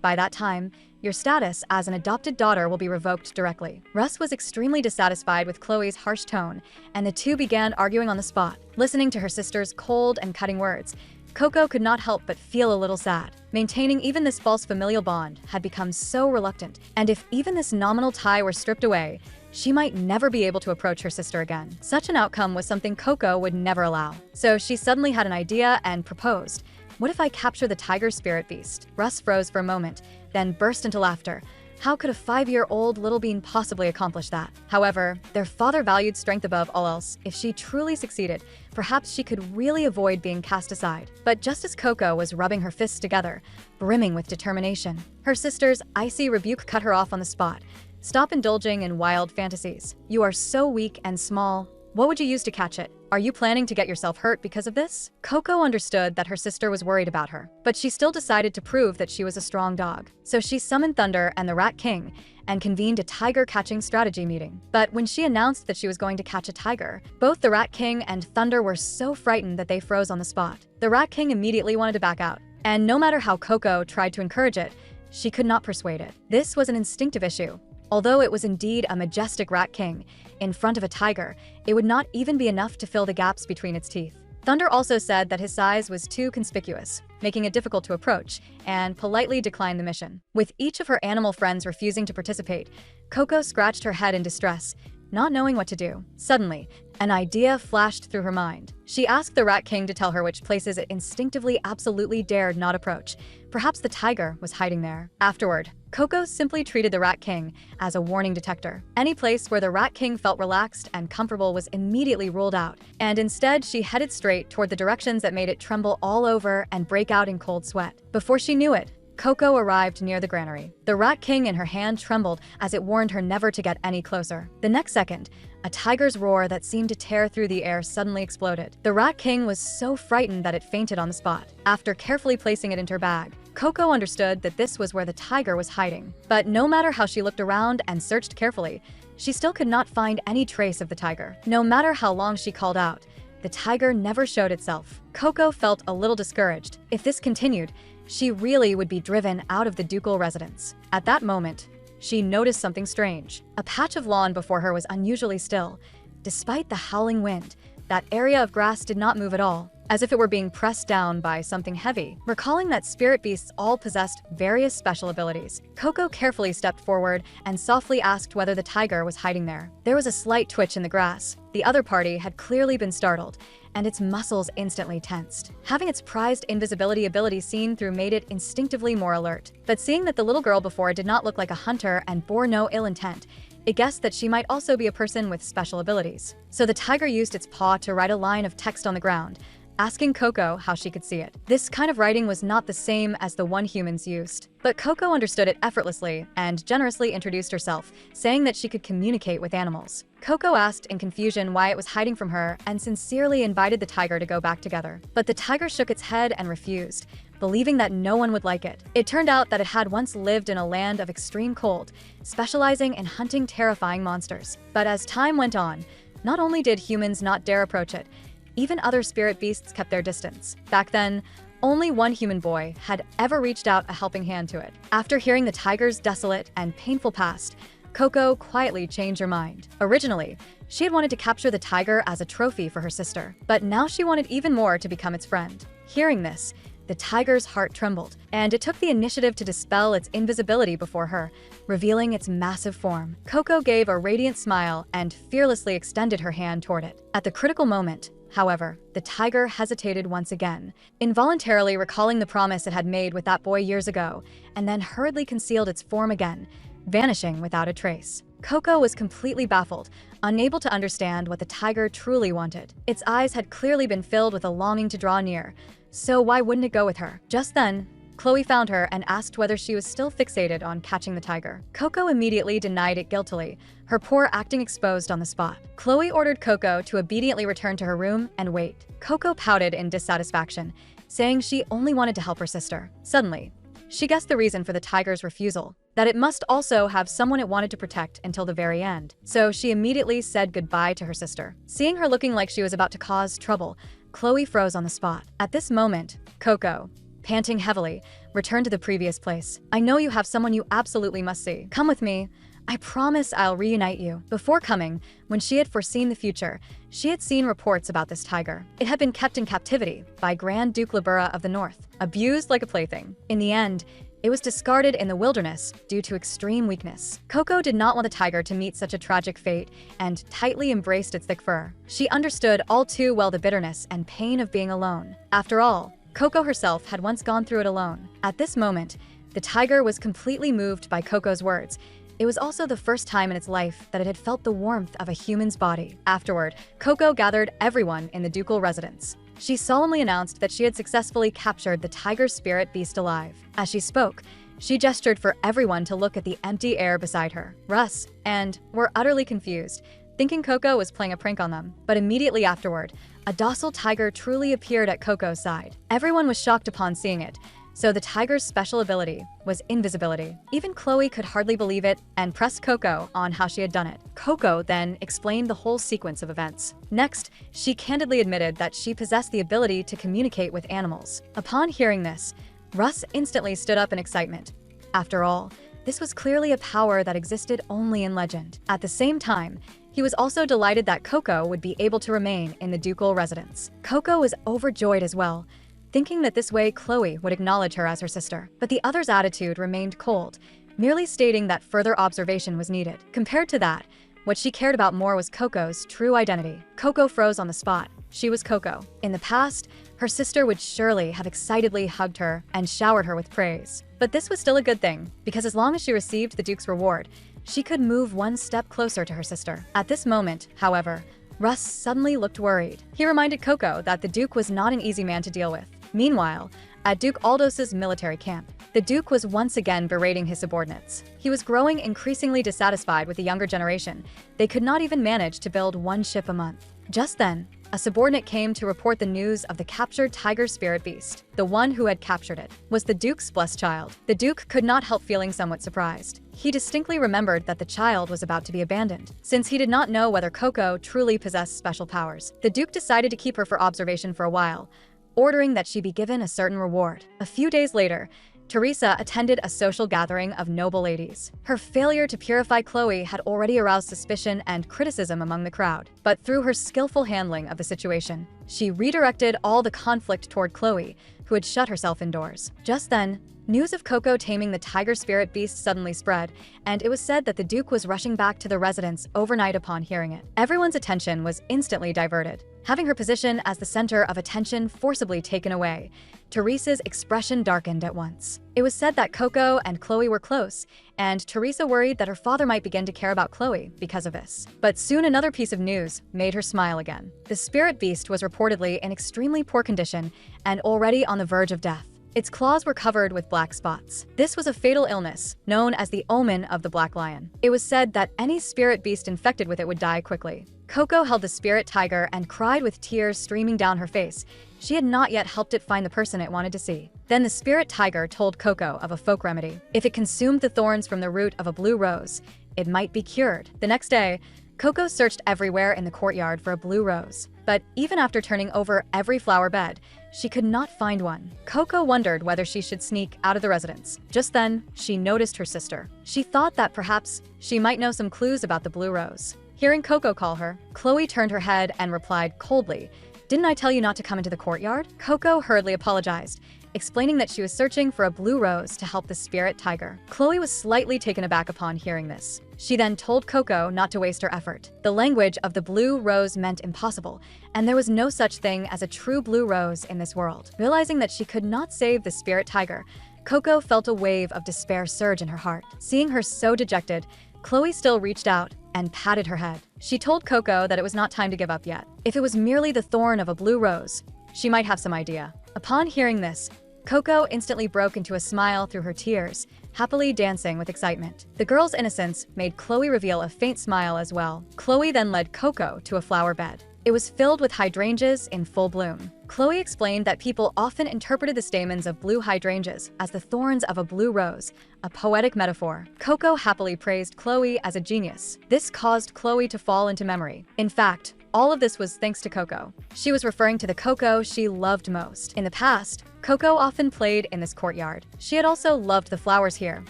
"By that time, your status as an adopted daughter will be revoked directly." Russ was extremely dissatisfied with Chloe's harsh tone, and the two began arguing on the spot. Listening to her sister's cold and cutting words, Coco could not help but feel a little sad. Maintaining even this false familial bond had become so reluctant, and if even this nominal tie were stripped away, she might never be able to approach her sister again. Such an outcome was something Coco would never allow. So she suddenly had an idea and proposed, "What if I capture the tiger spirit beast?" Russ froze for a moment, then burst into laughter. How could a 5-year-old little bean possibly accomplish that? However, their father valued strength above all else. If she truly succeeded, perhaps she could really avoid being cast aside. But just as Coco was rubbing her fists together, brimming with determination, her sister's icy rebuke cut her off on the spot. "Stop indulging in wild fantasies. You are so weak and small. What would you use to catch it? Are you planning to get yourself hurt because of this?" Coco understood that her sister was worried about her, but she still decided to prove that she was a strong dog. So she summoned Thunder and the Rat King and convened a tiger catching strategy meeting. But when she announced that she was going to catch a tiger, both the Rat King and Thunder were so frightened that they froze on the spot. The Rat King immediately wanted to back out, And no matter how Coco tried to encourage it, she could not persuade it. This was an instinctive issue. Although it was indeed a majestic rat king in front of a tiger, it would not even be enough to fill the gaps between its teeth. Thunder also said that his size was too conspicuous, making it difficult to approach, and politely declined the mission. With each of her animal friends refusing to participate, Coco scratched her head in distress, not knowing what to do. Suddenly, an idea flashed through her mind. She asked the Rat King to tell her which places it instinctively absolutely dared not approach. Perhaps the tiger was hiding there. Afterward, Coco simply treated the Rat King as a warning detector. Any place where the Rat King felt relaxed and comfortable was immediately ruled out, and instead she headed straight toward the directions that made it tremble all over and break out in cold sweat. Before she knew it, Coco arrived near the granary. The Rat King in her hand trembled as it warned her never to get any closer. The next second, a tiger's roar that seemed to tear through the air suddenly exploded. The Rat King was so frightened that it fainted on the spot. After carefully placing it into her bag, Coco understood that this was where the tiger was hiding. But no matter how she looked around and searched carefully, she still could not find any trace of the tiger. No matter how long she called out, the tiger never showed itself. Coco felt a little discouraged. If this continued, she really would be driven out of the ducal residence. At that moment, she noticed something strange. A patch of lawn before her was unusually still. Despite the howling wind, that area of grass did not move at all, as if it were being pressed down by something heavy. Recalling that spirit beasts all possessed various special abilities, Coco carefully stepped forward and softly asked whether the tiger was hiding there. There was a slight twitch in the grass. The other party had clearly been startled, and its muscles instantly tensed. Having its prized invisibility ability seen through made it instinctively more alert. But seeing that the little girl before did not look like a hunter and bore no ill intent, it guessed that she might also be a person with special abilities. So the tiger used its paw to write a line of text on the ground, asking Coco how she could see it. This kind of writing was not the same as the one humans used, but Coco understood it effortlessly and generously introduced herself, saying that she could communicate with animals. Coco asked in confusion why it was hiding from her and sincerely invited the tiger to go back together. But the tiger shook its head and refused, believing that no one would like it. It turned out that it had once lived in a land of extreme cold, specializing in hunting terrifying monsters. But as time went on, not only did humans not dare approach it, even other spirit beasts kept their distance. Back then, only one human boy had ever reached out a helping hand to it. After hearing the tiger's desolate and painful past, Coco quietly changed her mind. Originally, she had wanted to capture the tiger as a trophy for her sister, but now she wanted even more to become its friend. Hearing this, the tiger's heart trembled, and it took the initiative to dispel its invisibility before her, revealing its massive form. Coco gave a radiant smile and fearlessly extended her hand toward it. At the critical moment, however, the tiger hesitated once again, involuntarily recalling the promise it had made with that boy years ago, and then hurriedly concealed its form again, vanishing without a trace. Coco was completely baffled, unable to understand what the tiger truly wanted. Its eyes had clearly been filled with a longing to draw near, so why wouldn't it go with her? Just then, Chloe found her and asked whether she was still fixated on catching the tiger. Coco immediately denied it guiltily, her poor acting exposed on the spot. Chloe ordered Coco to obediently return to her room and wait. Coco pouted in dissatisfaction, saying she only wanted to help her sister. Suddenly, she guessed the reason for the tiger's refusal, that it must also have someone it wanted to protect until the very end. So she immediately said goodbye to her sister. Seeing her looking like she was about to cause trouble, Chloe froze on the spot. At this moment, Coco, panting heavily, returned to the previous place. "I know you have someone you absolutely must see. Come with me. I promise I'll reunite you." Before coming, when she had foreseen the future, she had seen reports about this tiger. It had been kept in captivity by Grand Duke Libera of the North, abused like a plaything. In the end, it was discarded in the wilderness due to extreme weakness. Coco did not want the tiger to meet such a tragic fate and tightly embraced its thick fur. She understood all too well the bitterness and pain of being alone. After all, Coco herself had once gone through it alone. At this moment, the tiger was completely moved by Coco's words. It was also the first time in its life that it had felt the warmth of a human's body. Afterward, Coco gathered everyone in the ducal residence. She solemnly announced that she had successfully captured the tiger's spirit beast alive. As she spoke, she gestured for everyone to look at the empty air beside her. Russ and were utterly confused, thinking Coco was playing a prank on them. But immediately afterward, a docile tiger truly appeared at Coco's side. Everyone was shocked upon seeing it, so the tiger's special ability was invisibility. Even Chloe could hardly believe it and pressed Coco on how she had done it. Coco then explained the whole sequence of events. Next, she candidly admitted that she possessed the ability to communicate with animals. Upon hearing this, Russ instantly stood up in excitement. After all, this was clearly a power that existed only in legend. At the same time, he was also delighted that Coco would be able to remain in the ducal residence. Coco was overjoyed as well, thinking that this way Chloe would acknowledge her as her sister. But the other's attitude remained cold, merely stating that further observation was needed. Compared to that, what she cared about more was Coco's true identity. Coco froze on the spot. She was Coco. In the past, her sister would surely have excitedly hugged her and showered her with praise. But this was still a good thing, because as long as she received the Duke's reward, she could move one step closer to her sister. At this moment, however, Russ suddenly looked worried. He reminded Coco that the Duke was not an easy man to deal with. Meanwhile, at Duke Aldos's military camp, the Duke was once again berating his subordinates. He was growing increasingly dissatisfied with the younger generation. They could not even manage to build one ship a month. Just then, a subordinate came to report the news of the captured tiger spirit beast. The one who had captured it was the Duke's blessed child. The Duke could not help feeling somewhat surprised. He distinctly remembered that the child was about to be abandoned. Since he did not know whether Coco truly possessed special powers, the Duke decided to keep her for observation for a while, ordering that she be given a certain reward. A few days later, Teresa attended a social gathering of noble ladies. Her failure to purify Chloe had already aroused suspicion and criticism among the crowd, but through her skillful handling of the situation, she redirected all the conflict toward Chloe, who had shut herself indoors. Just then, news of Coco taming the tiger spirit beast suddenly spread, and it was said that the Duke was rushing back to the residence overnight upon hearing it. Everyone's attention was instantly diverted. Having her position as the center of attention forcibly taken away, Teresa's expression darkened at once. It was said that Coco and Chloe were close, and Teresa worried that her father might begin to care about Chloe because of this. But soon another piece of news made her smile again. The spirit beast was reportedly in extremely poor condition and already on the verge of death. Its claws were covered with black spots. This was a fatal illness, known as the omen of the black lion. It was said that any spirit beast infected with it would die quickly. Coco held the spirit tiger and cried with tears streaming down her face. She had not yet helped it find the person it wanted to see. Then the spirit tiger told Coco of a folk remedy. If it consumed the thorns from the root of a blue rose, it might be cured. The next day, Coco searched everywhere in the courtyard for a blue rose. But even after turning over every flower bed, she could not find one. Coco wondered whether she should sneak out of the residence. Just then, she noticed her sister. She thought that perhaps she might know some clues about the blue rose. Hearing Coco call her, Chloe turned her head and replied coldly, "Didn't I tell you not to come into the courtyard?" Coco hurriedly apologized, explaining that she was searching for a blue rose to help the spirit tiger. Chloe was slightly taken aback upon hearing this. She then told Coco not to waste her effort. The language of the blue rose meant impossible, and there was no such thing as a true blue rose in this world. Realizing that she could not save the spirit tiger, Coco felt a wave of despair surge in her heart. Seeing her so dejected, Chloe still reached out and patted her head. She told Coco that it was not time to give up yet. If it was merely the thorn of a blue rose, she might have some idea. Upon hearing this, Coco instantly broke into a smile through her tears, happily dancing with excitement. The girl's innocence made Chloe reveal a faint smile as well. Chloe then led Coco to a flower bed. It was filled with hydrangeas in full bloom. Chloe explained that people often interpreted the stamens of blue hydrangeas as the thorns of a blue rose, a poetic metaphor. Coco happily praised Chloe as a genius. This caused Chloe to fall into memory. In fact, all of this was thanks to Coco. She was referring to the Coco she loved most. In the past, Coco often played in this courtyard. She had also loved the flowers here,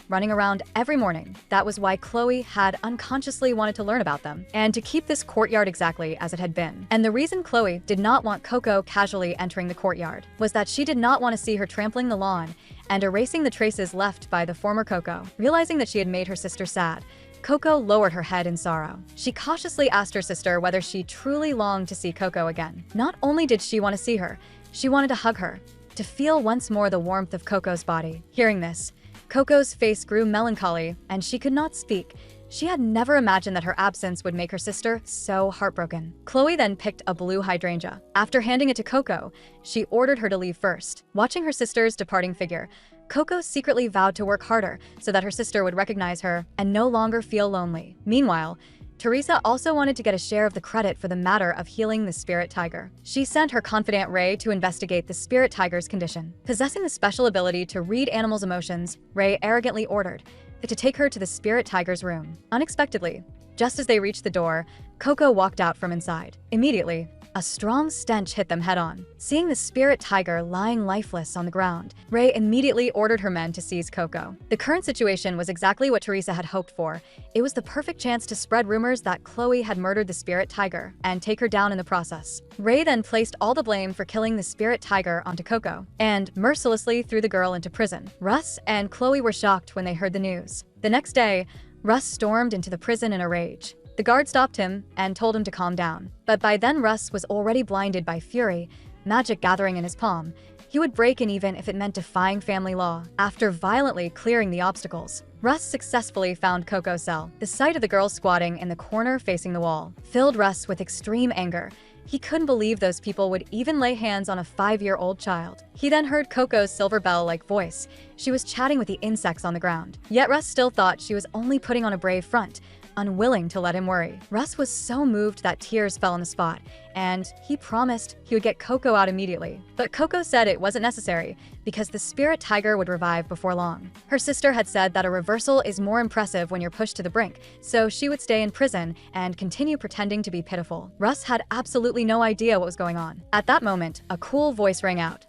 running around every morning. That was why Chloe had unconsciously wanted to learn about them, and to keep this courtyard exactly as it had been. And the reason Chloe did not want Coco casually entering the courtyard was that she did not want to see her trampling the lawn and erasing the traces left by the former Coco. Realizing that she had made her sister sad, Coco lowered her head in sorrow. She cautiously asked her sister whether she truly longed to see Coco again. Not only did she want to see her, she wanted to hug her, to feel once more the warmth of Coco's body. Hearing this, Coco's face grew melancholy, and she could not speak. She had never imagined that her absence would make her sister so heartbroken. Chloe then picked a blue hydrangea. After handing it to Coco, she ordered her to leave first. Watching her sister's departing figure, Coco secretly vowed to work harder so that her sister would recognize her and no longer feel lonely. Meanwhile, Teresa also wanted to get a share of the credit for the matter of healing the spirit tiger. She sent her confidant Ray to investigate the spirit tiger's condition. Possessing the special ability to read animals' emotions, Ray arrogantly ordered to take her to the spirit tiger's room. Unexpectedly, just as they reached the door, Coco walked out from inside. Immediately, a strong stench hit them head-on. Seeing the spirit tiger lying lifeless on the ground, Rei immediately ordered her men to seize Coco. The current situation was exactly what Teresa had hoped for. It was the perfect chance to spread rumors that Chloe had murdered the spirit tiger and take her down in the process. Rei then placed all the blame for killing the spirit tiger onto Coco and mercilessly threw the girl into prison. Russ and Chloe were shocked when they heard the news. The next day, Russ stormed into the prison in a rage. The guard stopped him and told him to calm down. But by then Russ was already blinded by fury, magic gathering in his palm. He would break in even if it meant defying family law. After violently clearing the obstacles, Russ successfully found Coco's cell. The sight of the girl squatting in the corner facing the wall filled Russ with extreme anger. He couldn't believe those people would even lay hands on a 5-year-old child. He then heard Coco's silver bell-like voice. She was chatting with the insects on the ground. Yet Russ still thought she was only putting on a brave front, unwilling to let him worry. Russ was so moved that tears fell on the spot, and he promised he would get Coco out immediately. But Coco said it wasn't necessary because the spirit tiger would revive before long. Her sister had said that a reversal is more impressive when you're pushed to the brink, so she would stay in prison and continue pretending to be pitiful. Russ had absolutely no idea what was going on. At that moment, a cool voice rang out.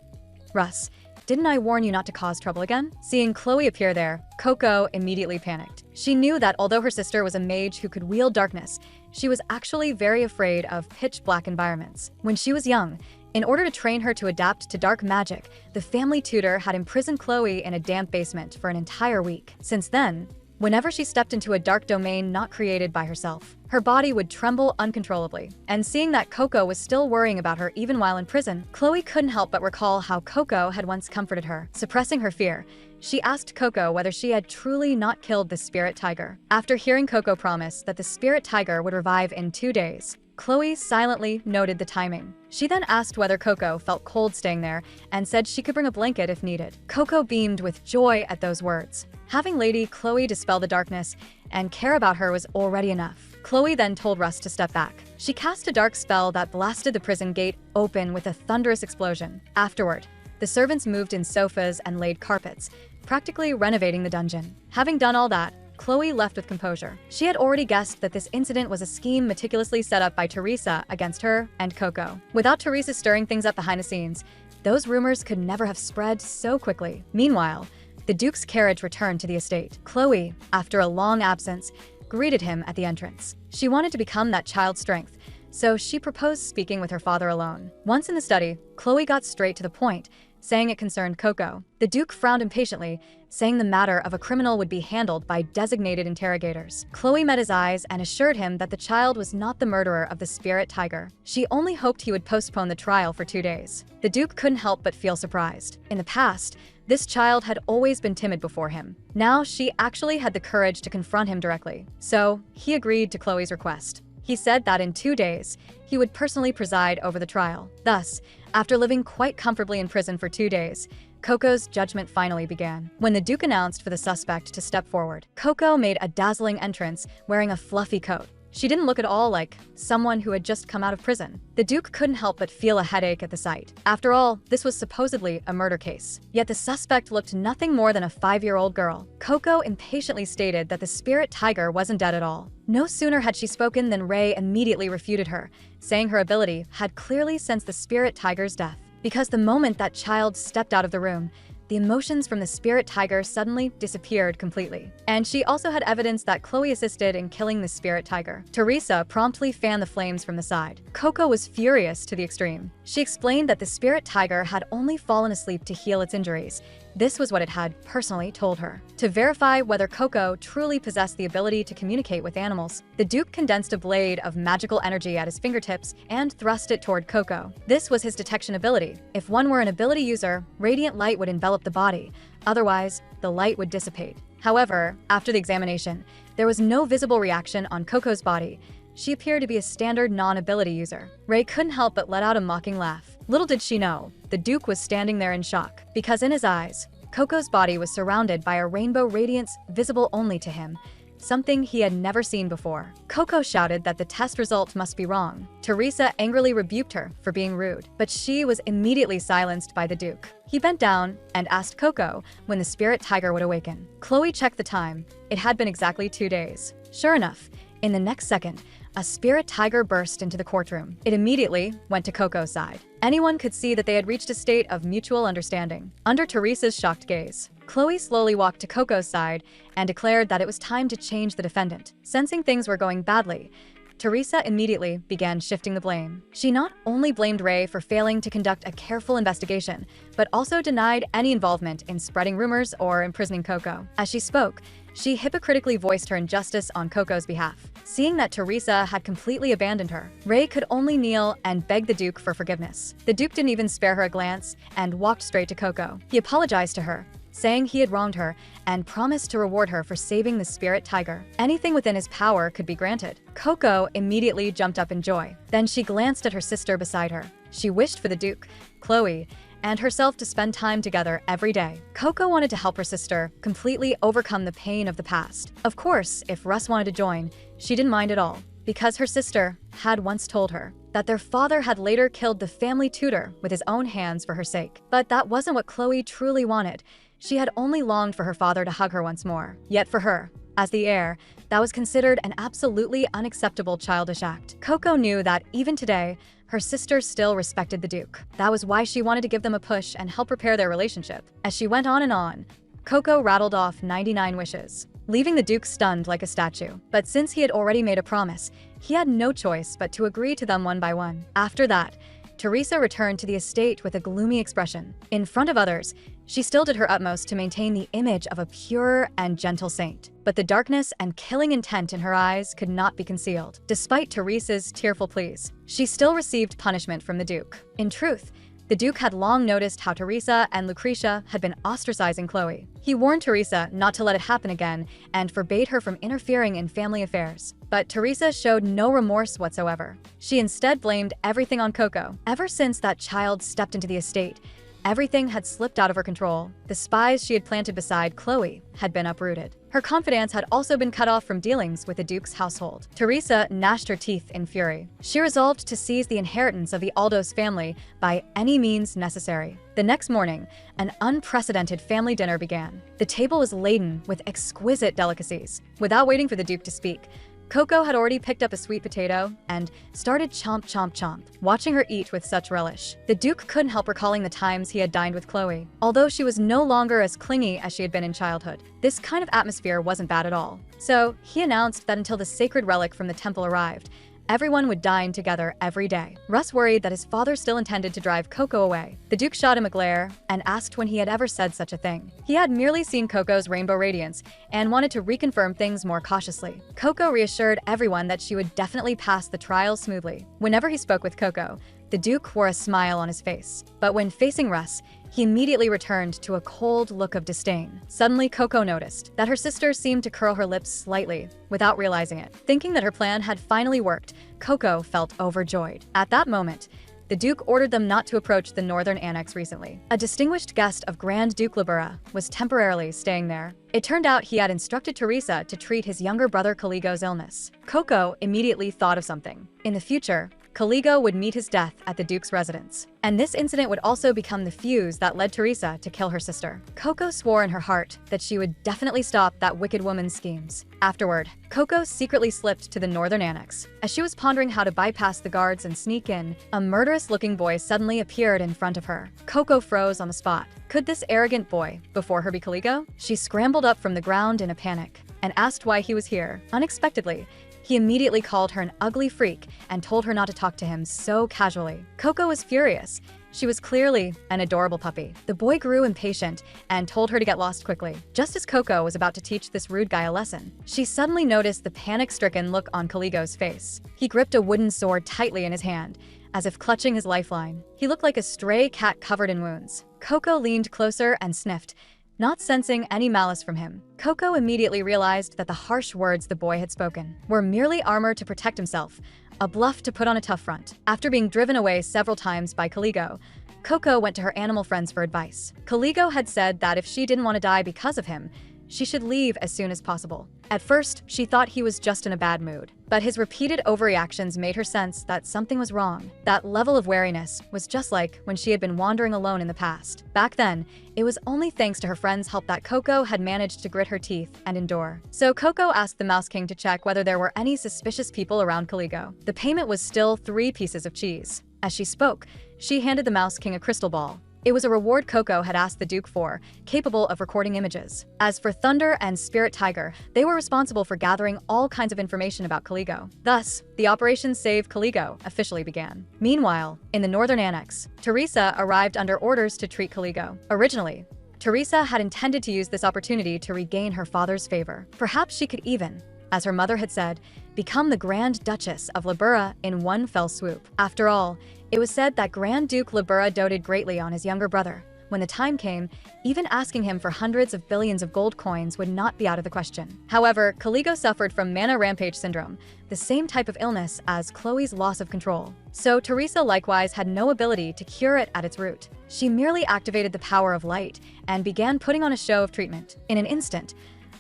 "Russ, didn't I warn you not to cause trouble again?" Seeing Chloe appear there, Coco immediately panicked. She knew that although her sister was a mage who could wield darkness, she was actually very afraid of pitch-black environments. When she was young, in order to train her to adapt to dark magic, the family tutor had imprisoned Chloe in a damp basement for an entire week. Since then, whenever she stepped into a dark domain not created by herself, her body would tremble uncontrollably. And seeing that Coco was still worrying about her even while in prison, Chloe couldn't help but recall how Coco had once comforted her. Suppressing her fear, she asked Coco whether she had truly not killed the spirit tiger. After hearing Coco promise that the spirit tiger would revive in 2 days, Chloe silently noted the timing. She then asked whether Coco felt cold staying there and said she could bring a blanket if needed. Coco beamed with joy at those words. Having Lady Chloe dispel the darkness and care about her was already enough. Chloe then told Russ to step back. She cast a dark spell that blasted the prison gate open with a thunderous explosion. Afterward, the servants moved in sofas and laid carpets, practically renovating the dungeon. Having done all that, Chloe left with composure. She had already guessed that this incident was a scheme meticulously set up by Teresa against her and Coco. Without Teresa stirring things up behind the scenes, those rumors could never have spread so quickly. Meanwhile, the Duke's carriage returned to the estate. Chloe, after a long absence, greeted him at the entrance. She wanted to become that child's strength, so she proposed speaking with her father alone. Once in the study, Chloe got straight to the point, saying it concerned Coco. The Duke frowned impatiently, saying the matter of a criminal would be handled by designated interrogators. Chloe met his eyes and assured him that the child was not the murderer of the spirit tiger. She only hoped he would postpone the trial for 2 days. The Duke couldn't help but feel surprised. In the past, this child had always been timid before him. Now she actually had the courage to confront him directly. So he agreed to Chloe's request. He said that in 2 days, he would personally preside over the trial. Thus, after living quite comfortably in prison for 2 days, Coco's judgment finally began. When the Duke announced for the suspect to step forward, Coco made a dazzling entrance wearing a fluffy coat. She didn't look at all like someone who had just come out of prison. The Duke couldn't help but feel a headache at the sight. After all, this was supposedly a murder case. Yet the suspect looked nothing more than a 5-year-old girl. Coco impatiently stated that the spirit tiger wasn't dead at all. No sooner had she spoken than Rei immediately refuted her, saying her ability had clearly sensed the spirit tiger's death. Because the moment that child stepped out of the room, the emotions from the spirit tiger suddenly disappeared completely. And she also had evidence that Chloe assisted in killing the spirit tiger. Teresa promptly fanned the flames from the side. Coco was furious to the extreme. She explained that the spirit tiger had only fallen asleep to heal its injuries. This was what it had personally told her. To verify whether Coco truly possessed the ability to communicate with animals, the Duke condensed a blade of magical energy at his fingertips and thrust it toward Coco. This was his detection ability. If one were an ability user, radiant light would envelop the body. Otherwise, the light would dissipate. However, after the examination, there was no visible reaction on Coco's body. She appeared to be a standard non-ability user. Rei couldn't help but let out a mocking laugh. Little did she know, the Duke was standing there in shock, because in his eyes, Coco's body was surrounded by a rainbow radiance visible only to him, something he had never seen before. Coco shouted that the test result must be wrong. Teresa angrily rebuked her for being rude, but she was immediately silenced by the Duke. He bent down and asked Coco when the spirit tiger would awaken. Chloe checked the time. It had been exactly 2 days. Sure enough, in the next second, a spirit tiger burst into the courtroom. It immediately went to Coco's side. Anyone could see that they had reached a state of mutual understanding. Under Teresa's shocked gaze, Chloe slowly walked to Coco's side and declared that it was time to change the defendant. Sensing things were going badly, Teresa immediately began shifting the blame. She not only blamed Ray for failing to conduct a careful investigation, but also denied any involvement in spreading rumors or imprisoning Coco. As she spoke, she hypocritically voiced her injustice on Coco's behalf. Seeing that Teresa had completely abandoned her, Ray could only kneel and beg the Duke for forgiveness. The Duke didn't even spare her a glance and walked straight to Coco. He apologized to her, saying he had wronged her and promised to reward her for saving the spirit tiger. Anything within his power could be granted. Coco immediately jumped up in joy. Then she glanced at her sister beside her. She wished for the Duke, Chloe, and herself to spend time together every day. Coco wanted to help her sister completely overcome the pain of the past. Of course, if Russ wanted to join, she didn't mind at all, because her sister had once told her that their father had later killed the family tutor with his own hands for her sake. But that wasn't what Chloe truly wanted. She had only longed for her father to hug her once more. Yet for her, as the heir, that was considered an absolutely unacceptable childish act. Coco knew that even today, her sister still respected the Duke. That was why she wanted to give them a push and help repair their relationship. As she went on, Coco rattled off 99 wishes, leaving the Duke stunned like a statue. But since he had already made a promise, he had no choice but to agree to them one by one. After that, Teresa returned to the estate with a gloomy expression. In front of others, she still did her utmost to maintain the image of a pure and gentle saint. But the darkness and killing intent in her eyes could not be concealed. Despite Teresa's tearful pleas, she still received punishment from the Duke. In truth, the Duke had long noticed how Teresa and Lucretia had been ostracizing Chloe. He warned Teresa not to let it happen again and forbade her from interfering in family affairs. But Teresa showed no remorse whatsoever. She instead blamed everything on Coco. Ever since that child stepped into the estate, everything had slipped out of her control. The spies she had planted beside Chloe had been uprooted. Her confidence had also been cut off from dealings with the Duke's household. Teresa gnashed her teeth in fury. She resolved to seize the inheritance of the Aldos family by any means necessary. The next morning, an unprecedented family dinner began. The table was laden with exquisite delicacies. Without waiting for the Duke to speak, Coco had already picked up a sweet potato and started chomp, watching her eat with such relish. The Duke couldn't help recalling the times he had dined with Chloe. Although she was no longer as clingy as she had been in childhood, this kind of atmosphere wasn't bad at all. So he announced that until the sacred relic from the temple arrived, everyone would dine together every day. Russ worried that his father still intended to drive Coco away. The Duke shot him a glare and asked when he had ever said such a thing. He had merely seen Coco's rainbow radiance and wanted to reconfirm things more cautiously. Coco reassured everyone that she would definitely pass the trial smoothly. Whenever he spoke with Coco, the Duke wore a smile on his face. But when facing Russ, he immediately returned to a cold look of disdain. Suddenly, Coco noticed that her sister seemed to curl her lips slightly without realizing it. Thinking that her plan had finally worked, Coco felt overjoyed. At that moment, the Duke ordered them not to approach the northern annex recently. A distinguished guest of Grand Duke Libera was temporarily staying there. It turned out he had instructed Teresa to treat his younger brother Caligo's illness. Coco immediately thought of something. In the future, Caligo would meet his death at the Duke's residence. And this incident would also become the fuse that led Teresa to kill her sister. Coco swore in her heart that she would definitely stop that wicked woman's schemes. Afterward, Coco secretly slipped to the northern annex. As she was pondering how to bypass the guards and sneak in, a murderous-looking boy suddenly appeared in front of her. Coco froze on the spot. Could this arrogant boy before her be Caligo? She scrambled up from the ground in a panic and asked why he was here. Unexpectedly, he immediately called her an ugly freak and told her not to talk to him so casually. Coco was furious. She was clearly an adorable puppy. The boy grew impatient and told her to get lost quickly. Just as Coco was about to teach this rude guy a lesson, she suddenly noticed the panic-stricken look on Caligo's face. He gripped a wooden sword tightly in his hand, as if clutching his lifeline. He looked like a stray cat covered in wounds. Coco leaned closer and sniffed, not sensing any malice from him. Coco immediately realized that the harsh words the boy had spoken were merely armor to protect himself, a bluff to put on a tough front. After being driven away several times by Caligo, Coco went to her animal friends for advice. Caligo had said that if she didn't want to die because of him, she should leave as soon as possible. At first, she thought he was just in a bad mood, but his repeated overreactions made her sense that something was wrong. That level of wariness was just like when she had been wandering alone in the past. Back then, it was only thanks to her friend's help that Coco had managed to grit her teeth and endure. So Coco asked the Mouse King to check whether there were any suspicious people around Caligo. The payment was still 3 pieces of cheese. As she spoke, she handed the Mouse King a crystal ball. It was a reward Coco had asked the Duke for, capable of recording images. As for Thunder and Spirit Tiger, they were responsible for gathering all kinds of information about Caligo. Thus, the Operation Save Caligo officially began. Meanwhile, in the Northern Annex, Teresa arrived under orders to treat Caligo. Originally, Teresa had intended to use this opportunity to regain her father's favor. Perhaps she could even, as her mother had said, become the Grand Duchess of Libera in one fell swoop. After all, it was said that Grand Duke Libera doted greatly on his younger brother. When the time came, even asking him for hundreds of billions of gold coins would not be out of the question. However, Caligo suffered from mana rampage syndrome, the same type of illness as Chloe's loss of control. So Teresa likewise had no ability to cure it at its root. She merely activated the power of light and began putting on a show of treatment. In an instant,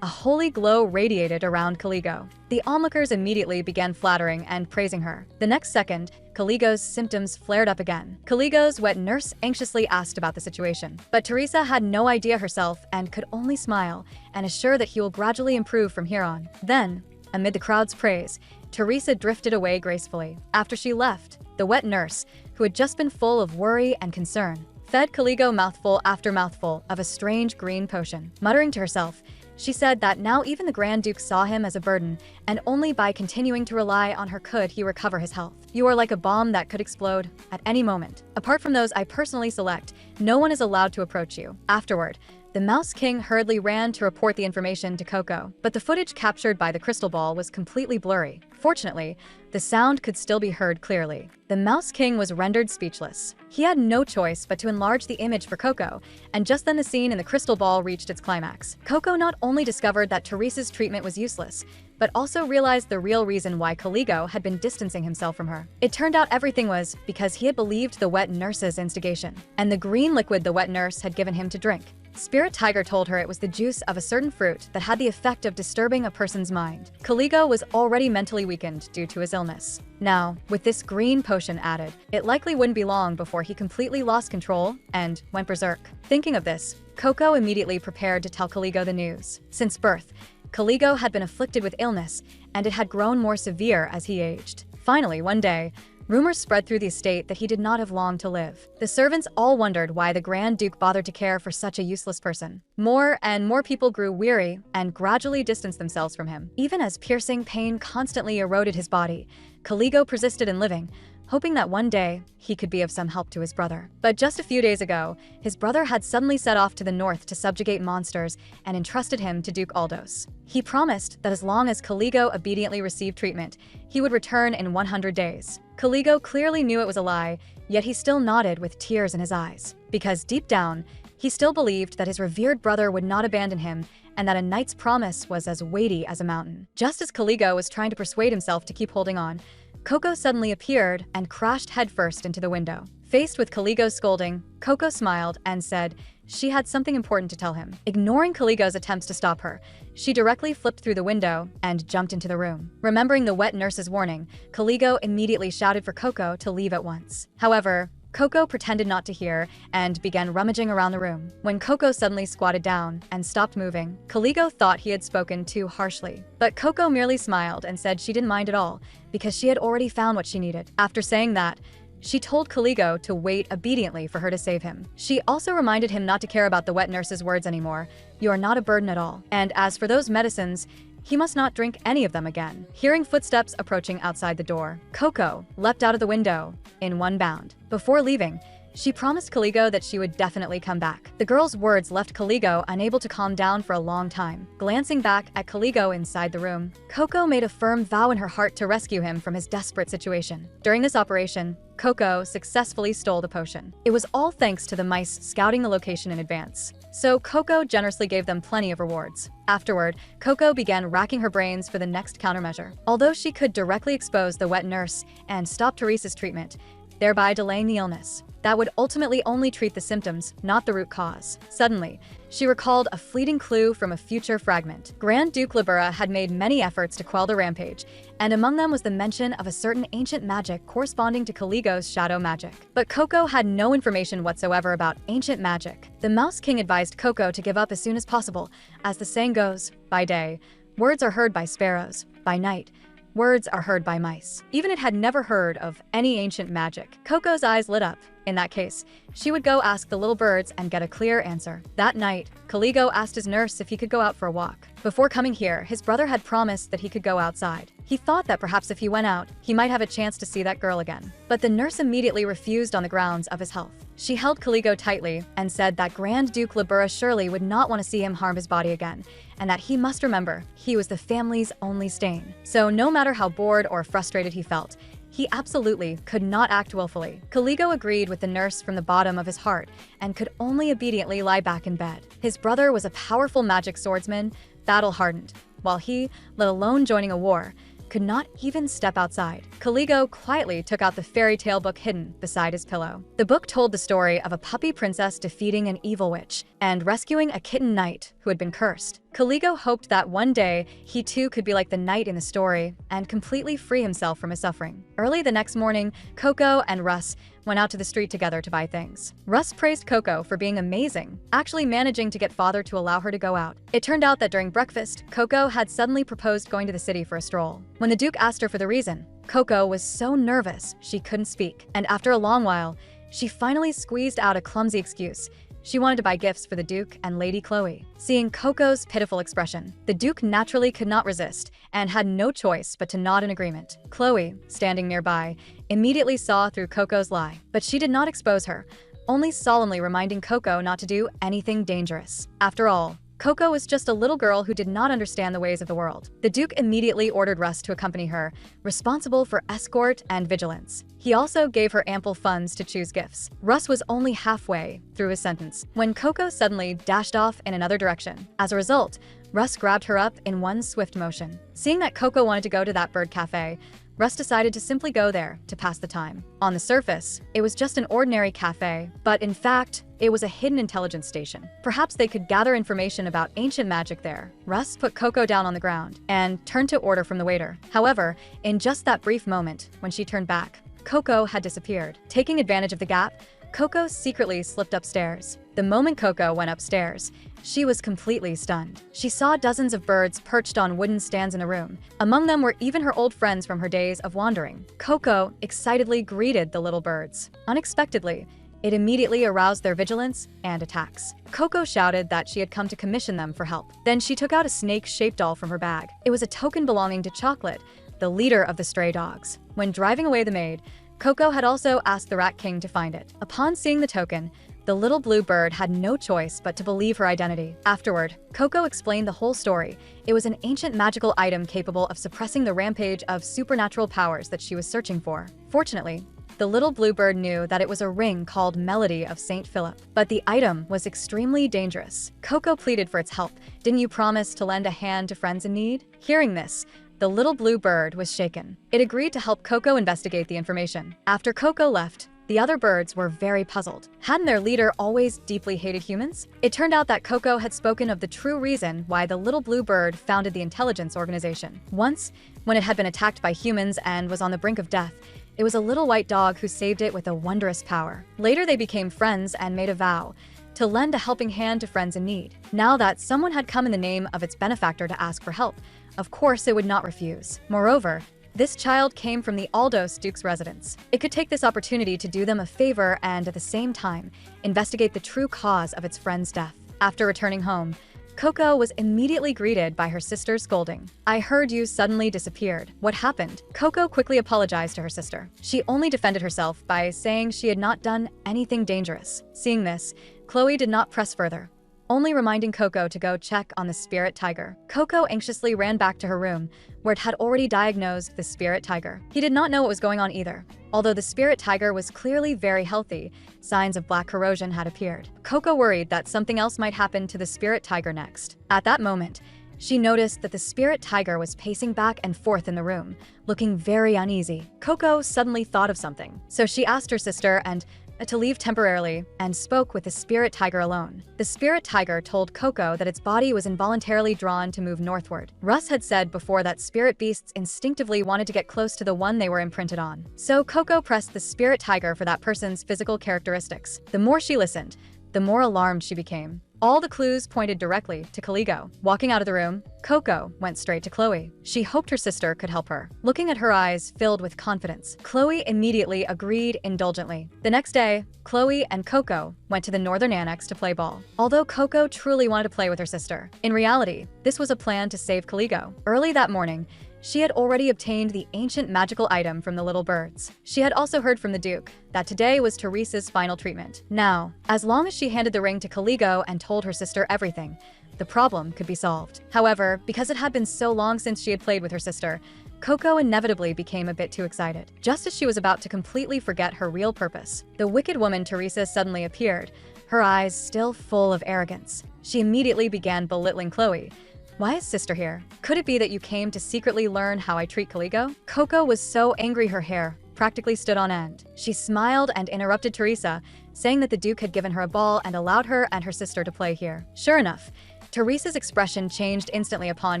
a holy glow radiated around Caligo. The onlookers immediately began flattering and praising her. The next second, Caligo's symptoms flared up again. Caligo's wet nurse anxiously asked about the situation, but Teresa had no idea herself and could only smile and assure that he will gradually improve from here on. Then, amid the crowd's praise, Teresa drifted away gracefully. After she left, the wet nurse, who had just been full of worry and concern, fed Caligo mouthful after mouthful of a strange green potion. Muttering to herself, she said that now even the Grand Duke saw him as a burden, and only by continuing to rely on her could he recover his health. You are like a bomb that could explode at any moment. Apart from those I personally select, no one is allowed to approach you. Afterward, the Mouse King hurriedly ran to report the information to Coco, but the footage captured by the crystal ball was completely blurry. Fortunately, the sound could still be heard clearly. The Mouse King was rendered speechless. He had no choice but to enlarge the image for Coco, and just then the scene in the crystal ball reached its climax. Coco not only discovered that Teresa's treatment was useless, but also realized the real reason why Caligo had been distancing himself from her. It turned out everything was because he had believed the wet nurse's instigation, and the green liquid the wet nurse had given him to drink. Spirit Tiger told her it was the juice of a certain fruit that had the effect of disturbing a person's mind. Caligo was already mentally weakened due to his illness. Now, with this green potion added, it likely wouldn't be long before he completely lost control and went berserk. Thinking of this, Coco immediately prepared to tell Caligo the news. Since birth, Caligo had been afflicted with illness, and it had grown more severe as he aged. Finally, one day, rumors spread through the estate that he did not have long to live. The servants all wondered why the Grand Duke bothered to care for such a useless person. More and more people grew weary and gradually distanced themselves from him. Even as piercing pain constantly eroded his body, Caligo persisted in living, hoping that one day he could be of some help to his brother. But just a few days ago, his brother had suddenly set off to the north to subjugate monsters and entrusted him to Duke Aldos. He promised that as long as Caligo obediently received treatment, he would return in 100 days. Caligo clearly knew it was a lie, yet he still nodded with tears in his eyes, because deep down, he still believed that his revered brother would not abandon him and that a knight's promise was as weighty as a mountain. Just as Caligo was trying to persuade himself to keep holding on, Coco suddenly appeared and crashed headfirst into the window. Faced with Caligo's scolding, Coco smiled and said she had something important to tell him. Ignoring Caligo's attempts to stop her, she directly flipped through the window and jumped into the room. Remembering the wet nurse's warning, Caligo immediately shouted for Coco to leave at once. However, Coco pretended not to hear and began rummaging around the room. When Coco suddenly squatted down and stopped moving, Caligo thought he had spoken too harshly. But Coco merely smiled and said she didn't mind at all because she had already found what she needed. After saying that, she told Caligo to wait obediently for her to save him. She also reminded him not to care about the wet nurse's words anymore. You are not a burden at all. And as for those medicines, he must not drink any of them again. Hearing footsteps approaching outside the door, Coco leapt out of the window in one bound. Before leaving, she promised Caligo that she would definitely come back. The girl's words left Caligo unable to calm down for a long time. Glancing back at Caligo inside the room, Coco made a firm vow in her heart to rescue him from his desperate situation. During this operation, Coco successfully stole the potion. It was all thanks to the mice scouting the location in advance. So Coco generously gave them plenty of rewards. Afterward, Coco began racking her brains for the next countermeasure. Although she could directly expose the wet nurse and stop Teresa's treatment, thereby delaying the illness, that would ultimately only treat the symptoms, not the root cause. Suddenly, she recalled a fleeting clue from a future fragment. Grand Duke Libera had made many efforts to quell the rampage, and among them was the mention of a certain ancient magic corresponding to Caligo's shadow magic. But Coco had no information whatsoever about ancient magic. The Mouse King advised Coco to give up as soon as possible. As the saying goes, by day, words are heard by sparrows. By night, words are heard by mice. Even it had never heard of any ancient magic. Coco's eyes lit up. In that case, she would go ask the little birds and get a clear answer. That night, Caligo asked his nurse if he could go out for a walk. Before coming here, his brother had promised that he could go outside. He thought that perhaps if he went out, he might have a chance to see that girl again. But the nurse immediately refused on the grounds of his health. She held Caligo tightly and said that Grand Duke Libera surely would not want to see him harm his body again, and that he must remember he was the family's only stain. So no matter how bored or frustrated he felt, he absolutely could not act willfully. Caligo agreed with the nurse from the bottom of his heart and could only obediently lie back in bed. His brother was a powerful magic swordsman, battle-hardened, while he, let alone joining a war, could not even step outside. Caligo quietly took out the fairy tale book hidden beside his pillow. The book told the story of a puppy princess defeating an evil witch and rescuing a kitten knight who had been cursed. Caligo hoped that one day he too could be like the knight in the story and completely free himself from his suffering. Early the next morning, Coco and Russ went out to the street together to buy things. Russ praised Coco for being amazing, actually managing to get father to allow her to go out. It turned out that during breakfast, Coco had suddenly proposed going to the city for a stroll. When the Duke asked her for the reason, Coco was so nervous she couldn't speak. And after a long while, she finally squeezed out a clumsy excuse. She wanted to buy gifts for the Duke and Lady Chloe. Seeing Coco's pitiful expression, the Duke naturally could not resist and had no choice but to nod in agreement. Chloe, standing nearby, immediately saw through Coco's lie, but she did not expose her, only solemnly reminding Coco not to do anything dangerous. After all, Coco was just a little girl who did not understand the ways of the world. The Duke immediately ordered Russ to accompany her, responsible for escort and vigilance. He also gave her ample funds to choose gifts. Russ was only halfway through his sentence when Coco suddenly dashed off in another direction. As a result, Russ grabbed her up in one swift motion. Seeing that Coco wanted to go to that bird cafe, Russ decided to simply go there to pass the time. On the surface, it was just an ordinary cafe, but in fact, it was a hidden intelligence station. Perhaps they could gather information about ancient magic there. Russ put Coco down on the ground and turned to order from the waiter. However, in just that brief moment, when she turned back, Coco had disappeared. Taking advantage of the gap, Coco secretly slipped upstairs. The moment Coco went upstairs, she was completely stunned. She saw dozens of birds perched on wooden stands in a room. Among them were even her old friends from her days of wandering. Coco excitedly greeted the little birds. Unexpectedly, it immediately aroused their vigilance and attacks. Coco shouted that she had come to commission them for help. Then she took out a snake-shaped doll from her bag. It was a token belonging to Chocolate, the leader of the stray dogs. When driving away the maid, Coco had also asked the Rat King to find it. Upon seeing the token, the little blue bird had no choice but to believe her identity. Afterward, Coco explained the whole story. It was an ancient magical item capable of suppressing the rampage of supernatural powers that she was searching for. Fortunately, the little blue bird knew that it was a ring called Melody of St. Philip, but the item was extremely dangerous. Coco pleaded for its help. "Didn't you promise to lend a hand to friends in need?" Hearing this, the little blue bird was shaken. It agreed to help Coco investigate the information. After Coco left, the other birds were very puzzled. Hadn't their leader always deeply hated humans? It turned out that Coco had spoken of the true reason why the little blue bird founded the intelligence organization. Once, when it had been attacked by humans and was on the brink of death, it was a little white dog who saved it with a wondrous power. Later they became friends and made a vow to lend a helping hand to friends in need. Now that someone had come in the name of its benefactor to ask for help, of course it would not refuse. Moreover, this child came from the Aldos Duke's residence. It could take this opportunity to do them a favor and, at the same time, investigate the true cause of its friend's death. After returning home, Coco was immediately greeted by her sister's scolding. "I heard you suddenly disappeared. What happened?" Coco quickly apologized to her sister. She only defended herself by saying she had not done anything dangerous. Seeing this, Chloe did not press further, only reminding Coco to go check on the spirit tiger. Coco anxiously ran back to her room, where it had already diagnosed the spirit tiger. He did not know what was going on either. Although the spirit tiger was clearly very healthy, signs of black corrosion had appeared. Coco worried that something else might happen to the spirit tiger next. At that moment, she noticed that the spirit tiger was pacing back and forth in the room, looking very uneasy. Coco suddenly thought of something, so she asked her sister and to leave temporarily and spoke with the spirit tiger alone. The spirit tiger told Coco that its body was involuntarily drawn to move northward. Russ had said before that spirit beasts instinctively wanted to get close to the one they were imprinted on. So Coco pressed the spirit tiger for that person's physical characteristics. The more she listened, the more alarmed she became. All the clues pointed directly to Caligo. Walking out of the room, Coco went straight to Chloe. She hoped her sister could help her. Looking at her eyes filled with confidence, Chloe immediately agreed indulgently. The next day, Chloe and Coco went to the northern annex to play ball. Although Coco truly wanted to play with her sister, in reality, this was a plan to save Caligo. Early that morning, she had already obtained the ancient magical item from the little birds. She had also heard from the Duke that today was Teresa's final treatment. Now, as long as she handed the ring to Caligo and told her sister everything, the problem could be solved. However, because it had been so long since she had played with her sister, Coco inevitably became a bit too excited. Just as she was about to completely forget her real purpose, the wicked woman Teresa suddenly appeared, her eyes still full of arrogance. She immediately began belittling Chloe. Why is sister here? Could it be that you came to secretly learn how I treat Caligo? Coco was so angry her hair practically stood on end. She smiled and interrupted Teresa, saying that the Duke had given her a ball and allowed her and her sister to play here. Sure enough, Teresa's expression changed instantly upon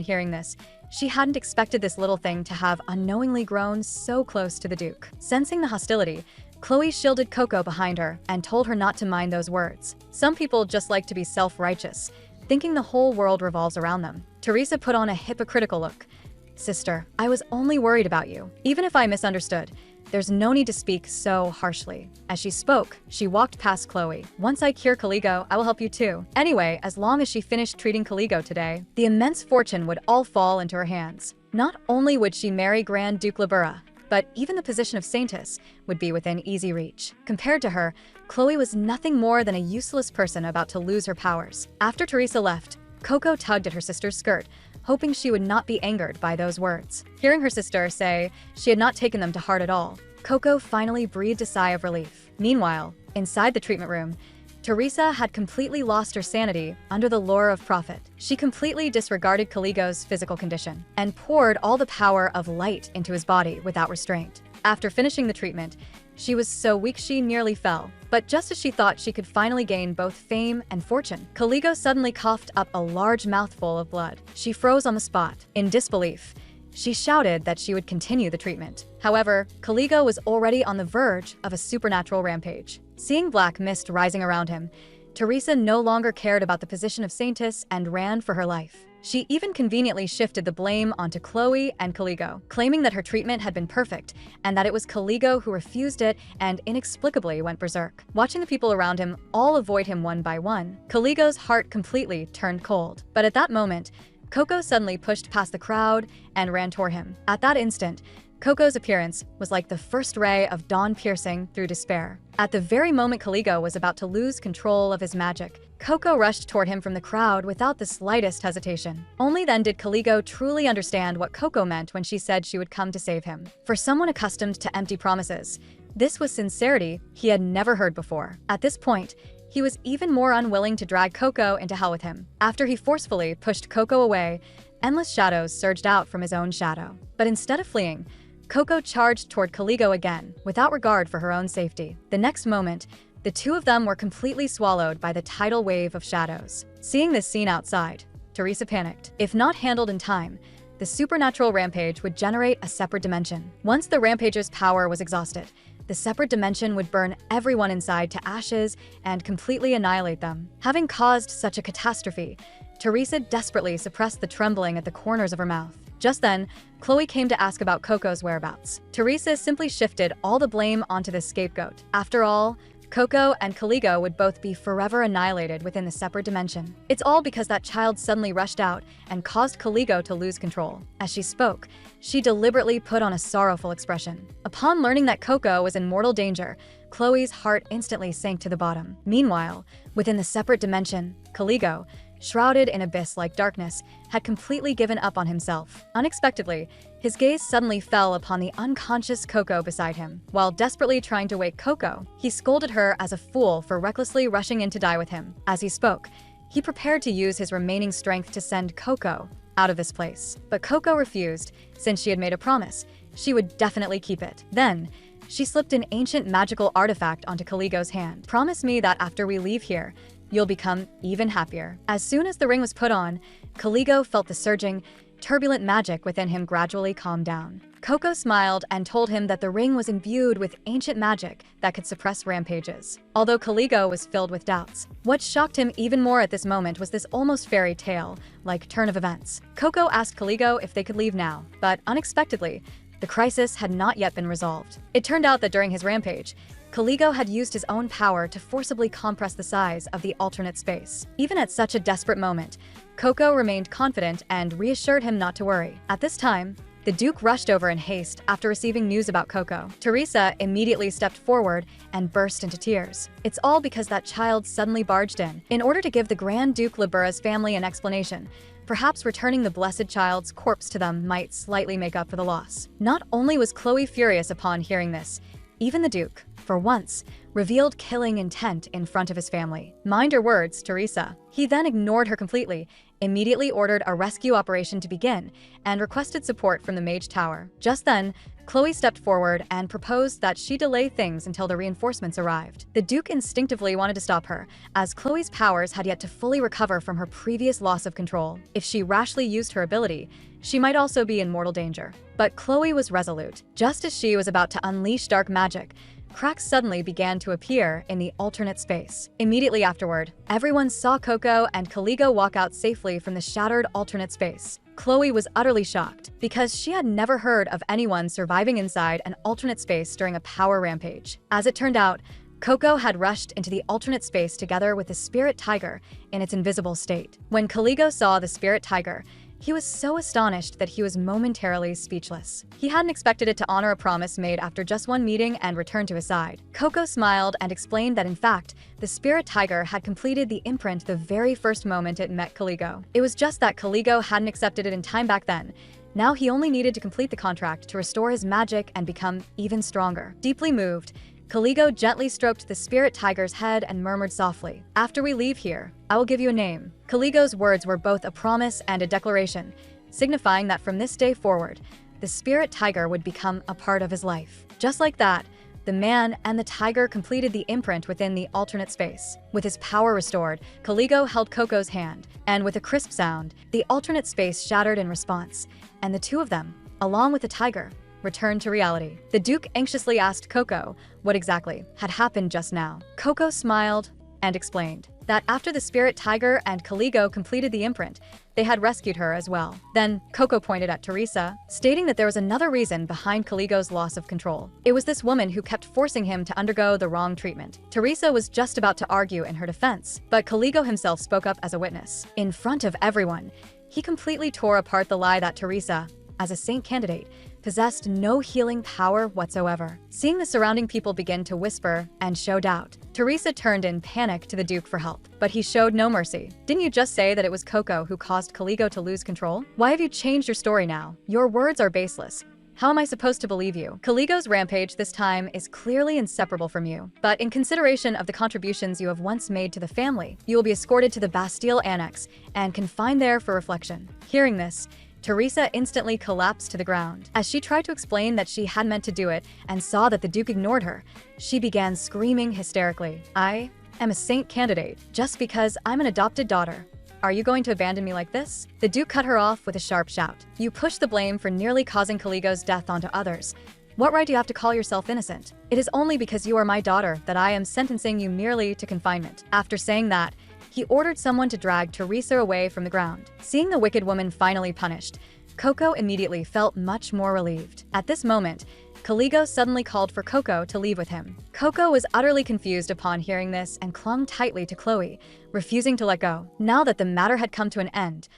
hearing this. She hadn't expected this little thing to have unknowingly grown so close to the Duke. Sensing the hostility, Chloe shielded Coco behind her and told her not to mind those words. Some people just like to be self-righteous, thinking the whole world revolves around them. Teresa put on a hypocritical look. Sister, I was only worried about you. Even if I misunderstood, there's no need to speak so harshly. As she spoke, she walked past Chloe. Once I cure Caligo, I will help you too. Anyway, as long as she finished treating Caligo today, the immense fortune would all fall into her hands. Not only would she marry Grand Duke Libera, but even the position of Saintess would be within easy reach. Compared to her, Chloe was nothing more than a useless person about to lose her powers. After Teresa left, Coco tugged at her sister's skirt, hoping she would not be angered by those words. Hearing her sister say she had not taken them to heart at all, Coco finally breathed a sigh of relief. Meanwhile, inside the treatment room, Teresa had completely lost her sanity under the lure of profit. She completely disregarded Caligo's physical condition and poured all the power of light into his body without restraint. After finishing the treatment, she was so weak she nearly fell. But just as she thought she could finally gain both fame and fortune, Caligo suddenly coughed up a large mouthful of blood. She froze on the spot. In disbelief, she shouted that she would continue the treatment. However, Caligo was already on the verge of a supernatural rampage. Seeing black mist rising around him, Teresa no longer cared about the position of Saintess and ran for her life. She even conveniently shifted the blame onto Chloe and Caligo, claiming that her treatment had been perfect and that it was Caligo who refused it and inexplicably went berserk. Watching the people around him all avoid him one by one, Caligo's heart completely turned cold. But at that moment, Coco suddenly pushed past the crowd and ran toward him. At that instant, Coco's appearance was like the first ray of dawn piercing through despair. At the very moment Caligo was about to lose control of his magic, Coco rushed toward him from the crowd without the slightest hesitation. Only then did Caligo truly understand what Coco meant when she said she would come to save him. For someone accustomed to empty promises, this was sincerity he had never heard before. At this point, he was even more unwilling to drag Coco into hell with him. After he forcefully pushed Coco away, endless shadows surged out from his own shadow. But instead of fleeing, Coco charged toward Caligo again, without regard for her own safety. The next moment, the two of them were completely swallowed by the tidal wave of shadows. Seeing this scene outside, Teresa panicked. If not handled in time, the supernatural rampage would generate a separate dimension. Once the rampager's power was exhausted, the separate dimension would burn everyone inside to ashes and completely annihilate them. Having caused such a catastrophe, Teresa desperately suppressed the trembling at the corners of her mouth. Just then, Chloe came to ask about Coco's whereabouts. Teresa simply shifted all the blame onto the scapegoat. After all, Coco and Caligo would both be forever annihilated within the separate dimension. It's all because that child suddenly rushed out and caused Caligo to lose control. As she spoke, she deliberately put on a sorrowful expression. Upon learning that Coco was in mortal danger, Chloe's heart instantly sank to the bottom. Meanwhile, within the separate dimension, Caligo, shrouded in abyss-like darkness, had completely given up on himself. Unexpectedly, his gaze suddenly fell upon the unconscious Coco beside him. While desperately trying to wake Coco, he scolded her as a fool for recklessly rushing in to die with him. As he spoke, he prepared to use his remaining strength to send Coco out of this place. But Coco refused, since she had made a promise. She would definitely keep it. Then, She slipped an ancient magical artifact onto Caligo's hand. "Promise me that after we leave here, you'll become even happier." As soon as the ring was put on, Caligo felt the surging, turbulent magic within him gradually calm down. Coco smiled and told him that the ring was imbued with ancient magic that could suppress rampages. Although Caligo was filled with doubts, what shocked him even more at this moment was this almost fairy tale-like turn of events. Coco asked Caligo if they could leave now, but unexpectedly, the crisis had not yet been resolved. It turned out that during his rampage, Caligo had used his own power to forcibly compress the size of the alternate space. Even at such a desperate moment, Coco remained confident and reassured him not to worry. At this time, the Duke rushed over in haste after receiving news about Coco. Teresa immediately stepped forward and burst into tears. It's all because that child suddenly barged in. In order to give the Grand Duke Libera's family an explanation, perhaps returning the blessed child's corpse to them might slightly make up for the loss. Not only was Chloe furious upon hearing this, even the Duke, for once, revealed killing intent in front of his family. "Mind your words, Teresa." He then ignored her completely, immediately ordered a rescue operation to begin, and requested support from the Mage Tower. Just then, Chloe stepped forward and proposed that she delay things until the reinforcements arrived. The Duke instinctively wanted to stop her, as Chloe's powers had yet to fully recover from her previous loss of control. If she rashly used her ability, she might also be in mortal danger. But Chloe was resolute. Just as she was about to unleash dark magic, cracks suddenly began to appear in the alternate space. Immediately afterward, everyone saw Coco and Caligo walk out safely from the shattered alternate space. Chloe was utterly shocked, because she had never heard of anyone surviving inside an alternate space during a power rampage. As it turned out, Coco had rushed into the alternate space together with the spirit tiger in its invisible state. When Caligo saw the spirit tiger, he was so astonished that he was momentarily speechless. He hadn't expected it to honor a promise made after just one meeting and return to his side. Coco smiled and explained that in fact, the spirit tiger had completed the imprint the very first moment it met Caligo. It was just that Caligo hadn't accepted it in time back then. Now he only needed to complete the contract to restore his magic and become even stronger. Deeply moved, Caligo gently stroked the spirit tiger's head and murmured softly, "After we leave here, I will give you a name." Caligo's words were both a promise and a declaration, signifying that from this day forward, the spirit tiger would become a part of his life. Just like that, the man and the tiger completed the imprint within the alternate space. With his power restored, Caligo held Coco's hand, and with a crisp sound, the alternate space shattered in response, and the two of them, along with the tiger, returned to reality. The Duke anxiously asked Coco what exactly had happened just now. Coco smiled and explained that after the spirit tiger and Caligo completed the imprint, they had rescued her as well. Then Coco pointed at Teresa, stating that there was another reason behind Caligo's loss of control. It was this woman who kept forcing him to undergo the wrong treatment. Teresa was just about to argue in her defense, but Caligo himself spoke up as a witness. In front of everyone, he completely tore apart the lie that Teresa, as a saint candidate, possessed no healing power whatsoever. Seeing the surrounding people begin to whisper and show doubt, Teresa turned in panic to the Duke for help, but he showed no mercy. "Didn't you just say that it was Coco who caused Caligo to lose control? Why have you changed your story now? Your words are baseless. How am I supposed to believe you? Caligo's rampage this time is clearly inseparable from you, but in consideration of the contributions you have once made to the family, you will be escorted to the Bastille Annex and confined there for reflection." Hearing this, Teresa instantly collapsed to the ground. As she tried to explain that she had meant to do it and saw that the Duke ignored her, she began screaming hysterically, "I am a saint candidate just because I'm an adopted daughter. Are you going to abandon me like this?" The Duke cut her off with a sharp shout. "You push the blame for nearly causing Caligo's death onto others. What right do you have to call yourself innocent? It is only because you are my daughter that I am sentencing you merely to confinement." After saying that, he ordered someone to drag Teresa away from the ground. Seeing the wicked woman finally punished, Coco immediately felt much more relieved. At this moment, Caligo suddenly called for Coco to leave with him. Coco was utterly confused upon hearing this and clung tightly to Chloe, refusing to let go. Now that the matter had come to an end,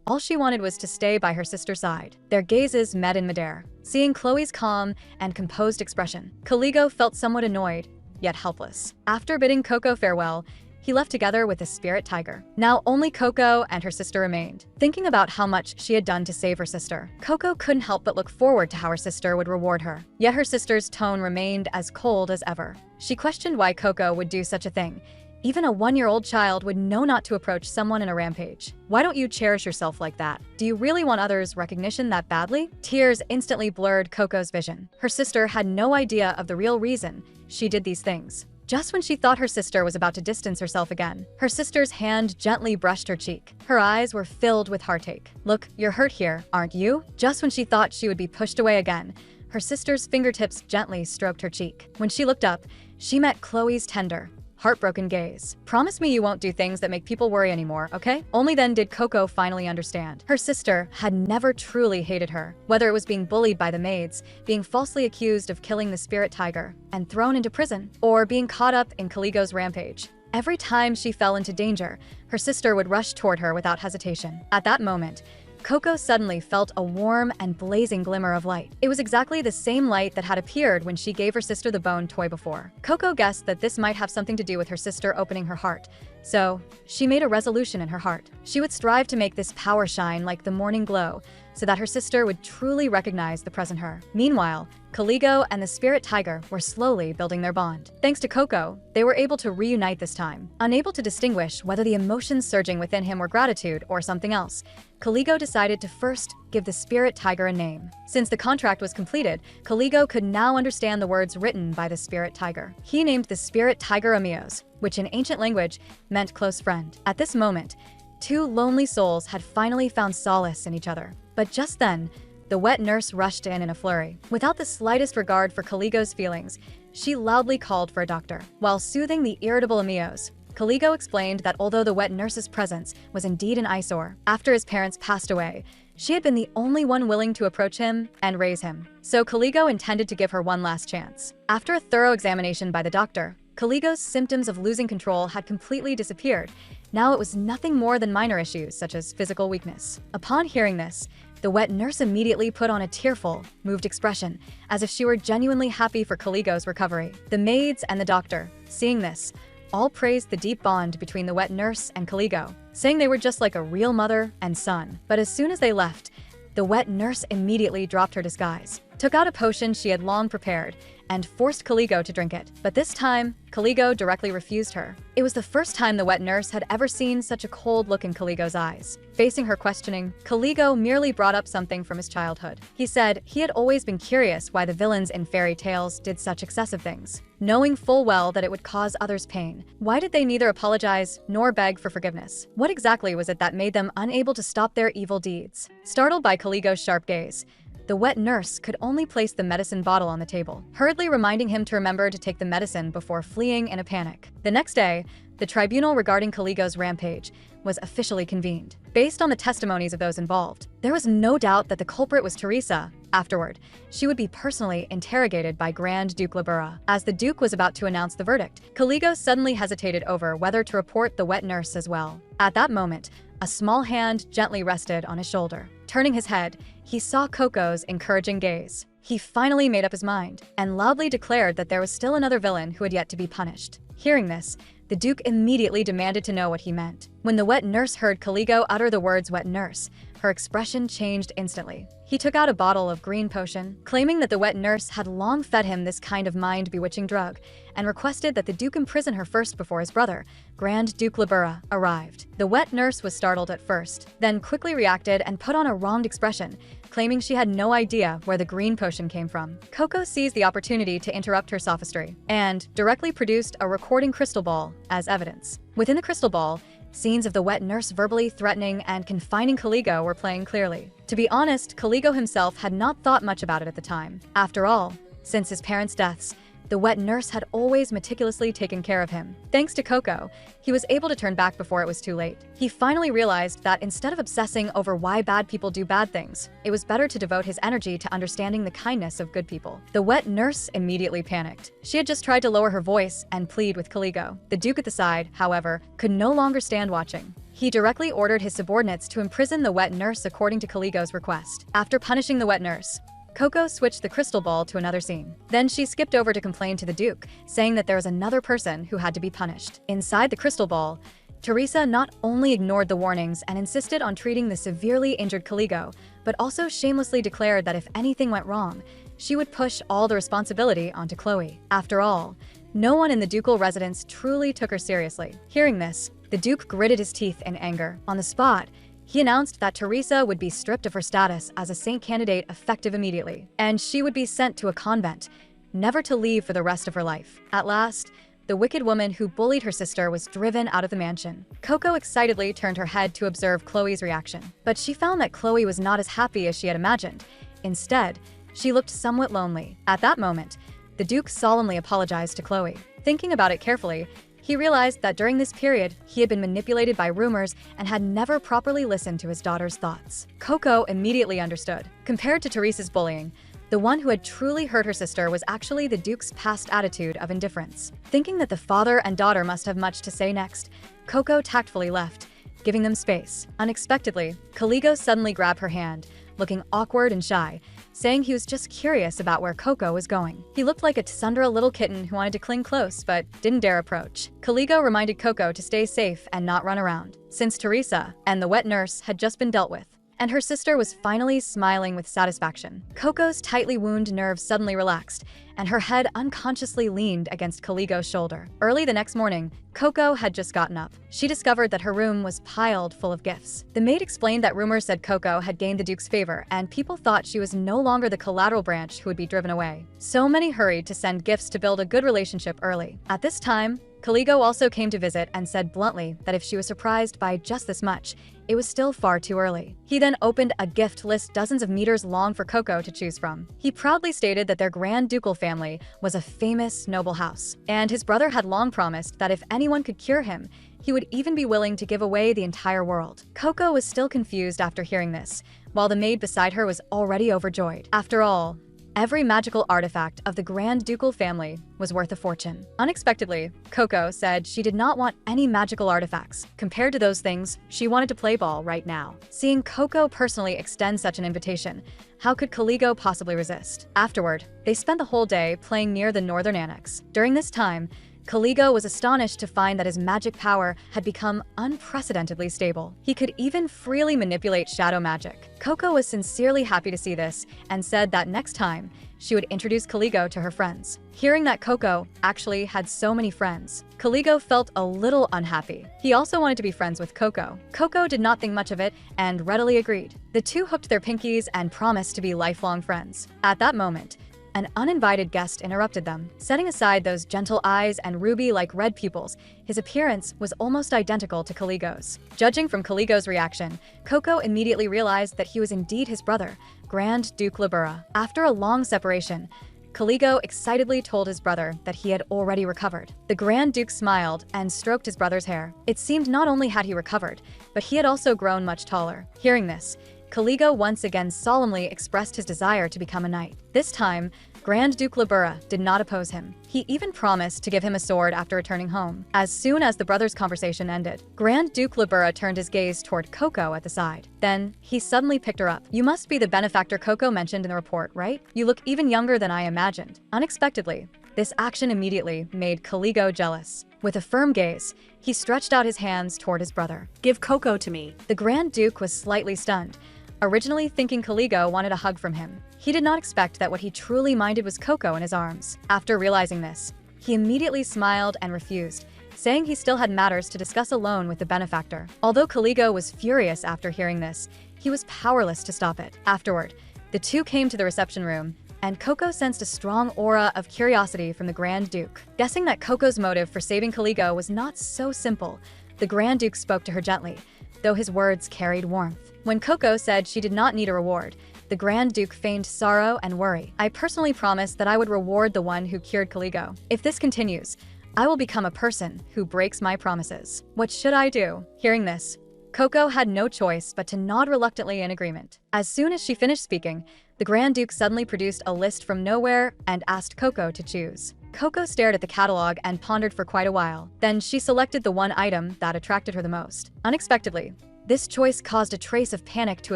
all she wanted was to stay by her sister's side. Their gazes met in midair. Seeing Chloe's calm and composed expression, Caligo felt somewhat annoyed, yet helpless. After bidding Coco farewell, he left together with the spirit tiger. Now only Coco and her sister remained. Thinking about how much she had done to save her sister, Coco couldn't help but look forward to how her sister would reward her. Yet her sister's tone remained as cold as ever. She questioned why Coco would do such a thing, Even a 1-year-old child would know not to approach someone in a rampage. Why don't you cherish yourself like that? Do you really want others' recognition that badly? Tears instantly blurred Coco's vision. Her sister had no idea of the real reason she did these things. Just when she thought her sister was about to distance herself again, her sister's hand gently brushed her cheek. Her eyes were filled with heartache. "Look, you're hurt here, aren't you?" Just when she thought she would be pushed away again, her sister's fingertips gently stroked her cheek. When she looked up, she met Chloe's tender, heartbroken gaze. "Promise me you won't do things that make people worry anymore, okay?" Only then did Coco finally understand. Her sister had never truly hated her, whether it was being bullied by the maids, being falsely accused of killing the spirit tiger and thrown into prison, or being caught up in Caligo's rampage. Every time she fell into danger, her sister would rush toward her without hesitation. At that moment, Coco suddenly felt a warm and blazing glimmer of light. It was exactly the same light that had appeared when she gave her sister the bone toy before. Coco guessed that this might have something to do with her sister opening her heart, so she made a resolution in her heart. She would strive to make this power shine like the morning glow, so that her sister would truly recognize the present her. Meanwhile, Caligo and the spirit tiger were slowly building their bond. Thanks to Coco, they were able to reunite this time. Unable to distinguish whether the emotions surging within him were gratitude or something else, Caligo decided to first give the spirit tiger a name. Since the contract was completed, Caligo could now understand the words written by the spirit tiger. He named the spirit tiger Amigos, which in ancient language meant close friend. At this moment, two lonely souls had finally found solace in each other. But just then, the wet nurse rushed in a flurry. Without the slightest regard for Caligo's feelings, she loudly called for a doctor. While soothing the irritable Amigos, Caligo explained that although the wet nurse's presence was indeed an eyesore, after his parents passed away, she had been the only one willing to approach him and raise him. So Caligo intended to give her one last chance. After a thorough examination by the doctor, Caligo's symptoms of losing control had completely disappeared. Now it was nothing more than minor issues such as physical weakness. Upon hearing this, the wet nurse immediately put on a tearful, moved expression, as if she were genuinely happy for Caligo's recovery. The maids and the doctor, seeing this, all praised the deep bond between the wet nurse and Caligo, saying they were just like a real mother and son. But as soon as they left, the wet nurse immediately dropped her disguise, took out a potion she had long prepared, and forced Caligo to drink it. But this time, Caligo directly refused her. It was the first time the wet nurse had ever seen such a cold look in Caligo's eyes. Facing her questioning, Caligo merely brought up something from his childhood. He said he had always been curious why the villains in fairy tales did such excessive things. Knowing full well that it would cause others pain, why did they neither apologize nor beg for forgiveness? What exactly was it that made them unable to stop their evil deeds? Startled by Caligo's sharp gaze, the wet nurse could only place the medicine bottle on the table, hurriedly reminding him to remember to take the medicine before fleeing in a panic. The next day, the tribunal regarding Caligo's rampage was officially convened. Based on the testimonies of those involved, there was no doubt that the culprit was Teresa. Afterward, she would be personally interrogated by Grand Duke Libera. As the Duke was about to announce the verdict, Caligo suddenly hesitated over whether to report the wet nurse as well. At that moment, a small hand gently rested on his shoulder. Turning his head, he saw Coco's encouraging gaze. He finally made up his mind, and loudly declared that there was still another villain who had yet to be punished. Hearing this, the Duke immediately demanded to know what he meant. When the wet nurse heard Caligo utter the words wet nurse, her expression changed instantly. He took out a bottle of green potion, claiming that the wet nurse had long fed him this kind of mind-bewitching drug, and requested that the Duke imprison her first before his brother, Grand Duke Libera, arrived. The wet nurse was startled at first, then quickly reacted and put on a wronged expression, claiming she had no idea where the green potion came from. Coco seized the opportunity to interrupt her sophistry, and directly produced a recording crystal ball as evidence. Within the crystal ball, scenes of the wet nurse verbally threatening and confining Caligo were playing clearly. To be honest, Caligo himself had not thought much about it at the time. After all, since his parents' deaths, the wet nurse had always meticulously taken care of him. Thanks to Coco, he was able to turn back before it was too late. He finally realized that instead of obsessing over why bad people do bad things, it was better to devote his energy to understanding the kindness of good people. The wet nurse immediately panicked. She had just tried to lower her voice and plead with Caligo. The Duke at the side, however, could no longer stand watching. He directly ordered his subordinates to imprison the wet nurse according to Caligo's request. After punishing the wet nurse, Coco switched the crystal ball to another scene. Then she skipped over to complain to the Duke, saying that there was another person who had to be punished. Inside the crystal ball, Teresa not only ignored the warnings and insisted on treating the severely injured Caligo, but also shamelessly declared that if anything went wrong, she would push all the responsibility onto Chloe. After all, No one in the ducal residence truly took her seriously. Hearing this, the Duke gritted his teeth in anger. On the spot, he announced that Teresa would be stripped of her status as a saint candidate effective immediately, and she would be sent to a convent, never to leave for the rest of her life. At last, the wicked woman who bullied her sister was driven out of the mansion. Coco excitedly turned her head to observe Chloe's reaction, but she found that Chloe was not as happy as she had imagined. Instead, she looked somewhat lonely. At that moment, the Duke solemnly apologized to Chloe. Thinking about it carefully, he realized that during this period, he had been manipulated by rumors and had never properly listened to his daughter's thoughts. Coco immediately understood. Compared to Teresa's bullying, the one who had truly hurt her sister was actually the Duke's past attitude of indifference. Thinking that the father and daughter must have much to say next, Coco tactfully left, giving them space. Unexpectedly, Caligo suddenly grabbed her hand, looking awkward and shy, saying he was just curious about where Coco was going. He looked like a tsundere little kitten who wanted to cling close but didn't dare approach. Caligo reminded Coco to stay safe and not run around, since Teresa and the wet nurse had just been dealt with, and her sister was finally smiling with satisfaction. Coco's tightly wounded nerves suddenly relaxed, and her head unconsciously leaned against Caligo's shoulder. Early the next morning, Coco had just gotten up. She discovered that her room was piled full of gifts. The maid explained that rumors said Coco had gained the Duke's favor, and people thought she was no longer the collateral branch who would be driven away. So many hurried to send gifts to build a good relationship early. At this time, Caligo also came to visit and said bluntly that if she was surprised by just this much, it was still far too early. He then opened a gift list dozens of meters long for Coco to choose from. He proudly stated that their Grand Ducal family was a famous noble house, and his brother had long promised that if anyone could cure him, he would even be willing to give away the entire world. Coco was still confused after hearing this, while the maid beside her was already overjoyed. After all, every magical artifact of the Grand Ducal family was worth a fortune. Unexpectedly, Coco said she did not want any magical artifacts. Compared to those things, she wanted to play ball right now. Seeing Coco personally extend such an invitation, how could Caligo possibly resist? Afterward, they spent the whole day playing near the northern annex. During this time, Caligo was astonished to find that his magic power had become unprecedentedly stable. He could even freely manipulate shadow magic. Coco was sincerely happy to see this and said that next time, she would introduce Caligo to her friends. Hearing that Coco actually had so many friends, Caligo felt a little unhappy. He also wanted to be friends with Coco. Coco did not think much of it and readily agreed. The two hooked their pinkies and promised to be lifelong friends. At that moment, an uninvited guest interrupted them. Setting aside those gentle eyes and ruby-like red pupils, his appearance was almost identical to Caligo's. Judging from Caligo's reaction, Coco immediately realized that he was indeed his brother, Grand Duke Libera. After a long separation, Caligo excitedly told his brother that he had already recovered. The Grand Duke smiled and stroked his brother's hair. It seemed not only had he recovered, but he had also grown much taller. Hearing this, Caligo once again solemnly expressed his desire to become a knight. This time, Grand Duke Libera did not oppose him. He even promised to give him a sword after returning home. As soon as the brothers' conversation ended, Grand Duke Libera turned his gaze toward Coco at the side. Then, he suddenly picked her up. "You must be the benefactor Coco mentioned in the report, right? You look even younger than I imagined." Unexpectedly, this action immediately made Caligo jealous. With a firm gaze, he stretched out his hands toward his brother. "Give Coco to me." The Grand Duke was slightly stunned, originally thinking Caligo wanted a hug from him. He did not expect that what he truly minded was Coco in his arms. After realizing this, he immediately smiled and refused, saying he still had matters to discuss alone with the benefactor. Although Caligo was furious after hearing this, he was powerless to stop it. Afterward, the two came to the reception room, and Coco sensed a strong aura of curiosity from the Grand Duke. Guessing that Coco's motive for saving Caligo was not so simple, the Grand Duke spoke to her gently, though his words carried warmth. When Coco said she did not need a reward, the Grand Duke feigned sorrow and worry. "I personally promised that I would reward the one who cured Caligo. If this continues, I will become a person who breaks my promises. What should I do?" Hearing this, Coco had no choice but to nod reluctantly in agreement. As soon as she finished speaking, the Grand Duke suddenly produced a list from nowhere and asked Coco to choose. Coco stared at the catalog and pondered for quite a while. Then she selected the one item that attracted her the most. Unexpectedly, this choice caused a trace of panic to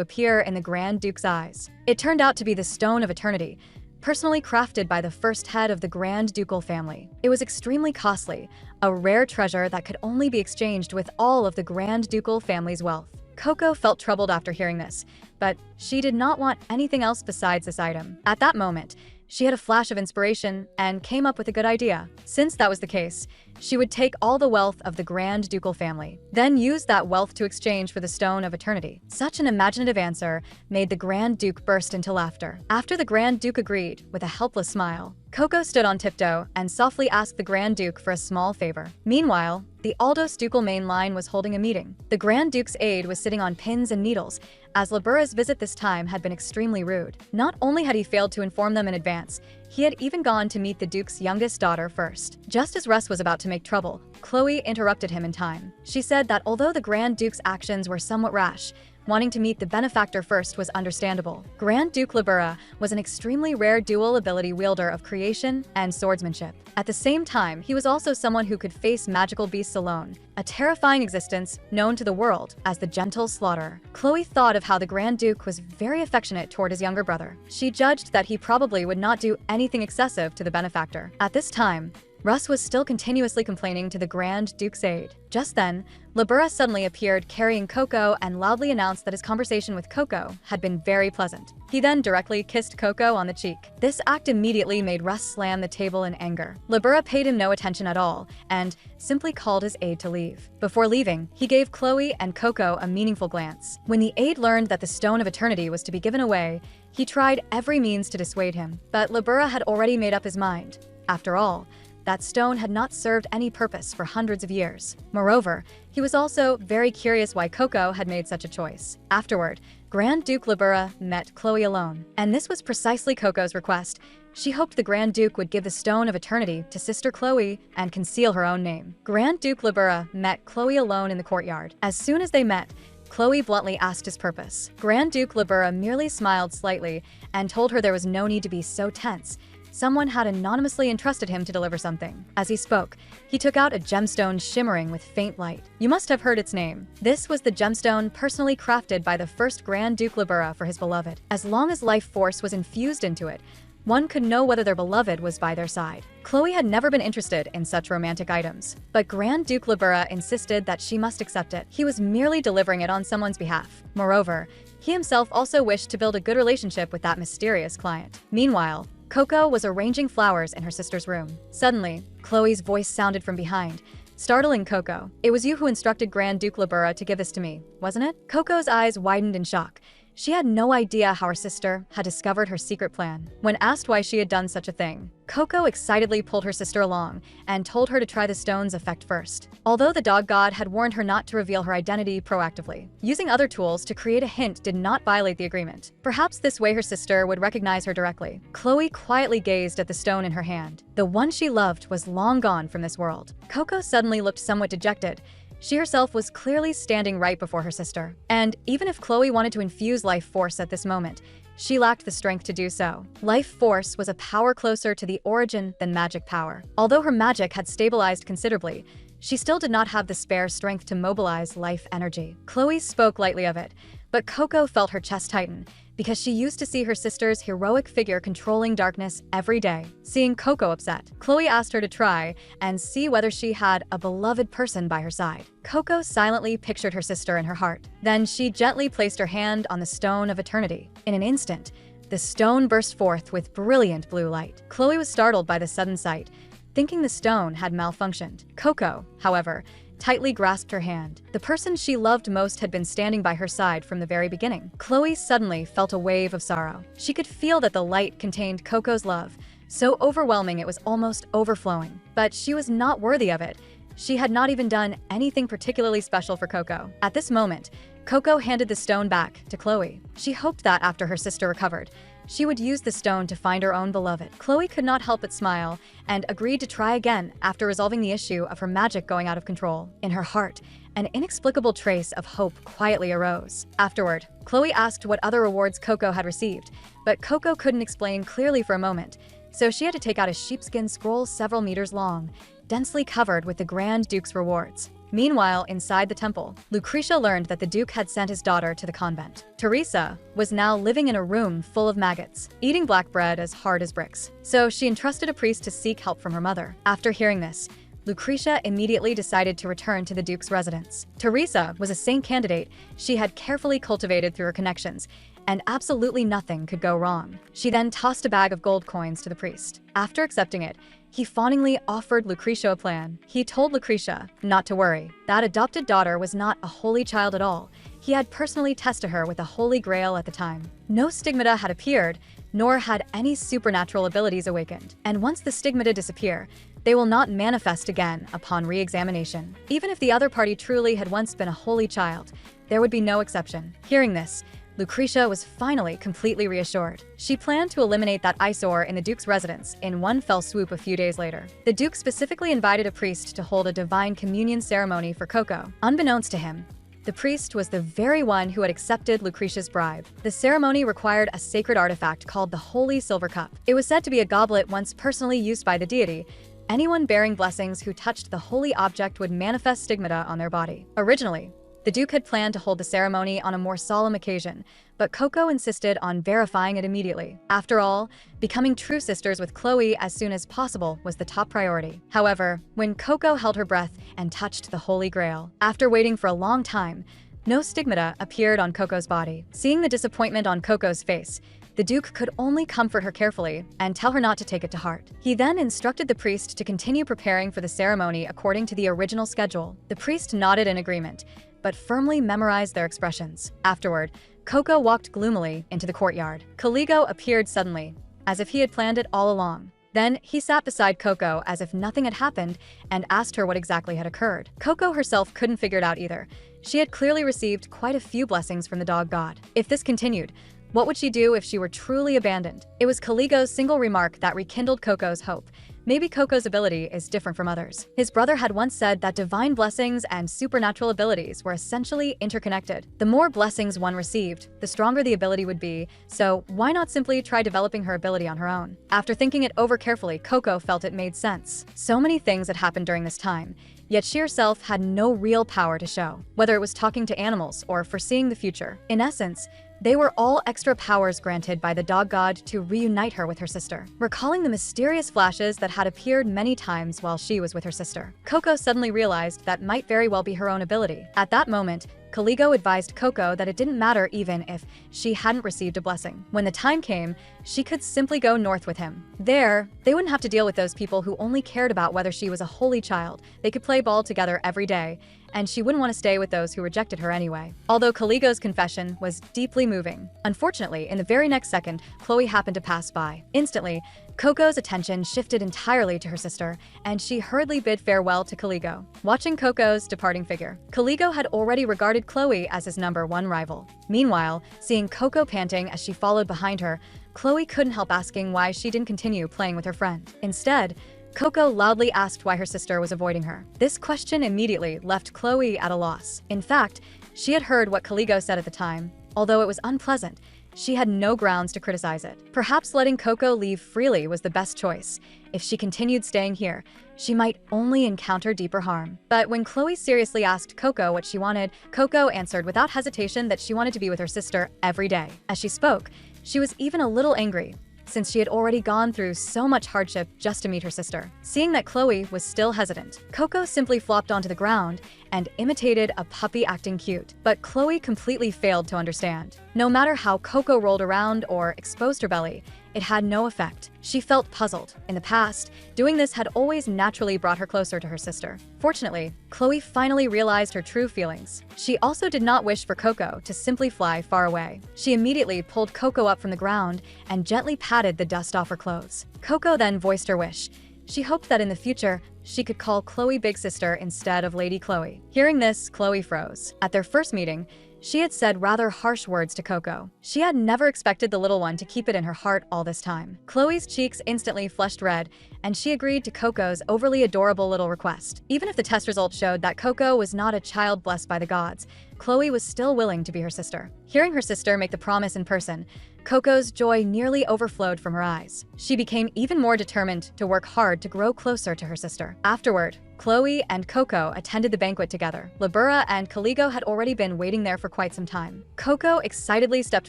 appear in the Grand Duke's eyes. It turned out to be the Stone of Eternity, personally crafted by the first head of the Grand Ducal family. It was extremely costly, a rare treasure that could only be exchanged with all of the Grand Ducal family's wealth. Coco felt troubled after hearing this, but she did not want anything else besides this item. At that moment, she had a flash of inspiration and came up with a good idea. Since that was the case, she would take all the wealth of the Grand Ducal family, then use that wealth to exchange for the Stone of Eternity. Such an imaginative answer made the Grand Duke burst into laughter. After the Grand Duke agreed, with a helpless smile, Coco stood on tiptoe and softly asked the Grand Duke for a small favor. Meanwhile, the Aldos Ducal main line was holding a meeting. The Grand Duke's aide was sitting on pins and needles, as Libera's visit this time had been extremely rude. Not only had he failed to inform them in advance, he had even gone to meet the Duke's youngest daughter first. Just as Russ was about to make trouble, Chloe interrupted him in time. She said that although the Grand Duke's actions were somewhat rash, wanting to meet the benefactor first was understandable. Grand Duke Libera was an extremely rare dual ability wielder of creation and swordsmanship. At the same time, he was also someone who could face magical beasts alone, a terrifying existence known to the world as the Gentle Slaughterer. Chloe thought of how the Grand Duke was very affectionate toward his younger brother. She judged that he probably would not do anything excessive to the benefactor. At this time, Russ was still continuously complaining to the Grand Duke's aide. Just then, Libera suddenly appeared carrying Coco and loudly announced that his conversation with Coco had been very pleasant. He then directly kissed Coco on the cheek. This act immediately made Russ slam the table in anger. Libera paid him no attention at all and simply called his aide to leave. Before leaving, he gave Chloe and Coco a meaningful glance. When the aide learned that the Stone of Eternity was to be given away, he tried every means to dissuade him. But Libera had already made up his mind. After all, that stone had not served any purpose for hundreds of years. Moreover, he was also very curious why Coco had made such a choice. Afterward, Grand Duke Libera met Chloe alone, and this was precisely Coco's request. She hoped the Grand Duke would give the Stone of Eternity to Sister Chloe and conceal her own name. Grand Duke Libera met Chloe alone in the courtyard. As soon as they met, Chloe bluntly asked his purpose. Grand Duke Libera merely smiled slightly and told her there was no need to be so tense. Someone had anonymously entrusted him to deliver something. As he spoke, he took out a gemstone shimmering with faint light. You must have heard its name. This was the gemstone personally crafted by the first Grand Duke Libera for his beloved. As long as life force was infused into it, one could know whether their beloved was by their side. Chloe had never been interested in such romantic items, but Grand Duke Libera insisted that she must accept it. He was merely delivering it on someone's behalf. Moreover, he himself also wished to build a good relationship with that mysterious client. Meanwhile, Coco was arranging flowers in her sister's room. Suddenly, Chloe's voice sounded from behind, startling Coco. "It was you who instructed Grand Duke Libera to give this to me, wasn't it?" Coco's eyes widened in shock. She had no idea how her sister had discovered her secret plan. When asked why she had done such a thing, Coco excitedly pulled her sister along and told her to try the stone's effect first. Although the dog god had warned her not to reveal her identity proactively, using other tools to create a hint did not violate the agreement. Perhaps this way her sister would recognize her directly. Chloe quietly gazed at the stone in her hand. The one she loved was long gone from this world. Coco suddenly looked somewhat dejected. She herself was clearly standing right before her sister. And even if Chloe wanted to infuse life force at this moment, she lacked the strength to do so. Life force was a power closer to the origin than magic power. Although her magic had stabilized considerably, she still did not have the spare strength to mobilize life energy. Chloe spoke lightly of it, but Coco felt her chest tighten, because she used to see her sister's heroic figure controlling darkness every day. Seeing Coco upset, Chloe asked her to try and see whether she had a beloved person by her side. Coco silently pictured her sister in her heart. Then she gently placed her hand on the Stone of Eternity. In an instant, the stone burst forth with brilliant blue light. Chloe was startled by the sudden sight, thinking the stone had malfunctioned. Coco, however, tightly grasped her hand. The person she loved most had been standing by her side from the very beginning. Chloe suddenly felt a wave of sorrow. She could feel that the light contained Coco's love, so overwhelming it was almost overflowing. But she was not worthy of it. She had not even done anything particularly special for Coco. At this moment, Coco handed the stone back to Chloe. She hoped that after her sister recovered, she would use the stone to find her own beloved. Chloe could not help but smile and agreed to try again after resolving the issue of her magic going out of control. In her heart, an inexplicable trace of hope quietly arose. Afterward, Chloe asked what other rewards Coco had received, but Coco couldn't explain clearly for a moment, so she had to take out a sheepskin scroll several meters long, densely covered with the Grand Duke's rewards. Meanwhile, inside the temple, Lucretia learned that the Duke had sent his daughter to the convent. Teresa was now living in a room full of maggots, eating black bread as hard as bricks. So she entrusted a priest to seek help from her mother. After hearing this, Lucretia immediately decided to return to the Duke's residence. Teresa was a saint candidate she had carefully cultivated through her connections, and absolutely nothing could go wrong. She then tossed a bag of gold coins to the priest. After accepting it, he fawningly offered Lucretia a plan. He told Lucretia not to worry. That adopted daughter was not a holy child at all. He had personally tested her with the Holy Grail at the time. No stigmata had appeared, nor had any supernatural abilities awakened. And once the stigmata disappear, they will not manifest again upon re-examination. Even if the other party truly had once been a holy child, there would be no exception. Hearing this, Lucretia was finally completely reassured. She planned to eliminate that eyesore in the Duke's residence in one fell swoop a few days later. The Duke specifically invited a priest to hold a divine communion ceremony for Coco. Unbeknownst to him, the priest was the very one who had accepted Lucretia's bribe. The ceremony required a sacred artifact called the Holy Silver Cup. It was said to be a goblet once personally used by the deity. Anyone bearing blessings who touched the holy object would manifest stigmata on their body. Originally, the Duke had planned to hold the ceremony on a more solemn occasion, but Coco insisted on verifying it immediately. After all, becoming true sisters with Chloe as soon as possible was the top priority. However, when Coco held her breath and touched the Holy Grail, after waiting for a long time, no stigmata appeared on Coco's body. Seeing the disappointment on Coco's face, the Duke could only comfort her carefully and tell her not to take it to heart. He then instructed the priest to continue preparing for the ceremony according to the original schedule. The priest nodded in agreement, but firmly memorized their expressions. Afterward, Coco walked gloomily into the courtyard. Caligo appeared suddenly, as if he had planned it all along. Then he sat beside Coco as if nothing had happened and asked her what exactly had occurred. Coco herself couldn't figure it out either. She had clearly received quite a few blessings from the dog god. If this continued, what would she do if she were truly abandoned? It was Caligo's single remark that rekindled Coco's hope. Maybe Coco's ability is different from others. His brother had once said that divine blessings and supernatural abilities were essentially interconnected. The more blessings one received, the stronger the ability would be, so why not simply try developing her ability on her own? After thinking it over carefully, Coco felt it made sense. So many things had happened during this time, yet she herself had no real power to show, whether it was talking to animals or foreseeing the future. In essence, they were all extra powers granted by the dog god to reunite her with her sister. Recalling the mysterious flashes that had appeared many times while she was with her sister, Coco suddenly realized that might very well be her own ability. At that moment, Caligo advised Coco that it didn't matter even if she hadn't received a blessing. When the time came, she could simply go north with him. There, they wouldn't have to deal with those people who only cared about whether she was a holy child. They could play ball together every day, and she wouldn't want to stay with those who rejected her anyway. Although Caligo's confession was deeply moving. Unfortunately, in the very next second, Chloe happened to pass by. Instantly, Coco's attention shifted entirely to her sister, and she hurriedly bid farewell to Caligo. Watching Coco's departing figure, Caligo had already regarded Chloe as his #1 rival. Meanwhile, seeing Coco panting as she followed behind her, Chloe couldn't help asking why she didn't continue playing with her friend. Instead, Coco loudly asked why her sister was avoiding her. This question immediately left Chloe at a loss. In fact, she had heard what Caligo said at the time. Although it was unpleasant, she had no grounds to criticize it. Perhaps letting Coco leave freely was the best choice. If she continued staying here, she might only encounter deeper harm. But when Chloe seriously asked Coco what she wanted, Coco answered without hesitation that she wanted to be with her sister every day. As she spoke, she was even a little angry, since she had already gone through so much hardship just to meet her sister. Seeing that Chloe was still hesitant, Coco simply flopped onto the ground and imitated a puppy acting cute. But Chloe completely failed to understand. No matter how Coco rolled around or exposed her belly, it had no effect. She felt puzzled. In the past, doing this had always naturally brought her closer to her sister. Fortunately, Chloe finally realized her true feelings. She also did not wish for Coco to simply fly far away. She immediately pulled Coco up from the ground and gently patted the dust off her clothes. Coco then voiced her wish. She hoped that in the future, she could call Chloe Big Sister instead of Lady Chloe. Hearing this, Chloe froze. At their first meeting, she had said rather harsh words to Coco. She had never expected the little one to keep it in her heart all this time. Chloe's cheeks instantly flushed red, and she agreed to Coco's overly adorable little request. Even if the test results showed that Coco was not a child blessed by the gods, Chloe was still willing to be her sister. Hearing her sister make the promise in person, Coco's joy nearly overflowed from her eyes. She became even more determined to work hard to grow closer to her sister. Afterward, Chloe and Coco attended the banquet together. Libera and Caligo had already been waiting there for quite some time. Coco excitedly stepped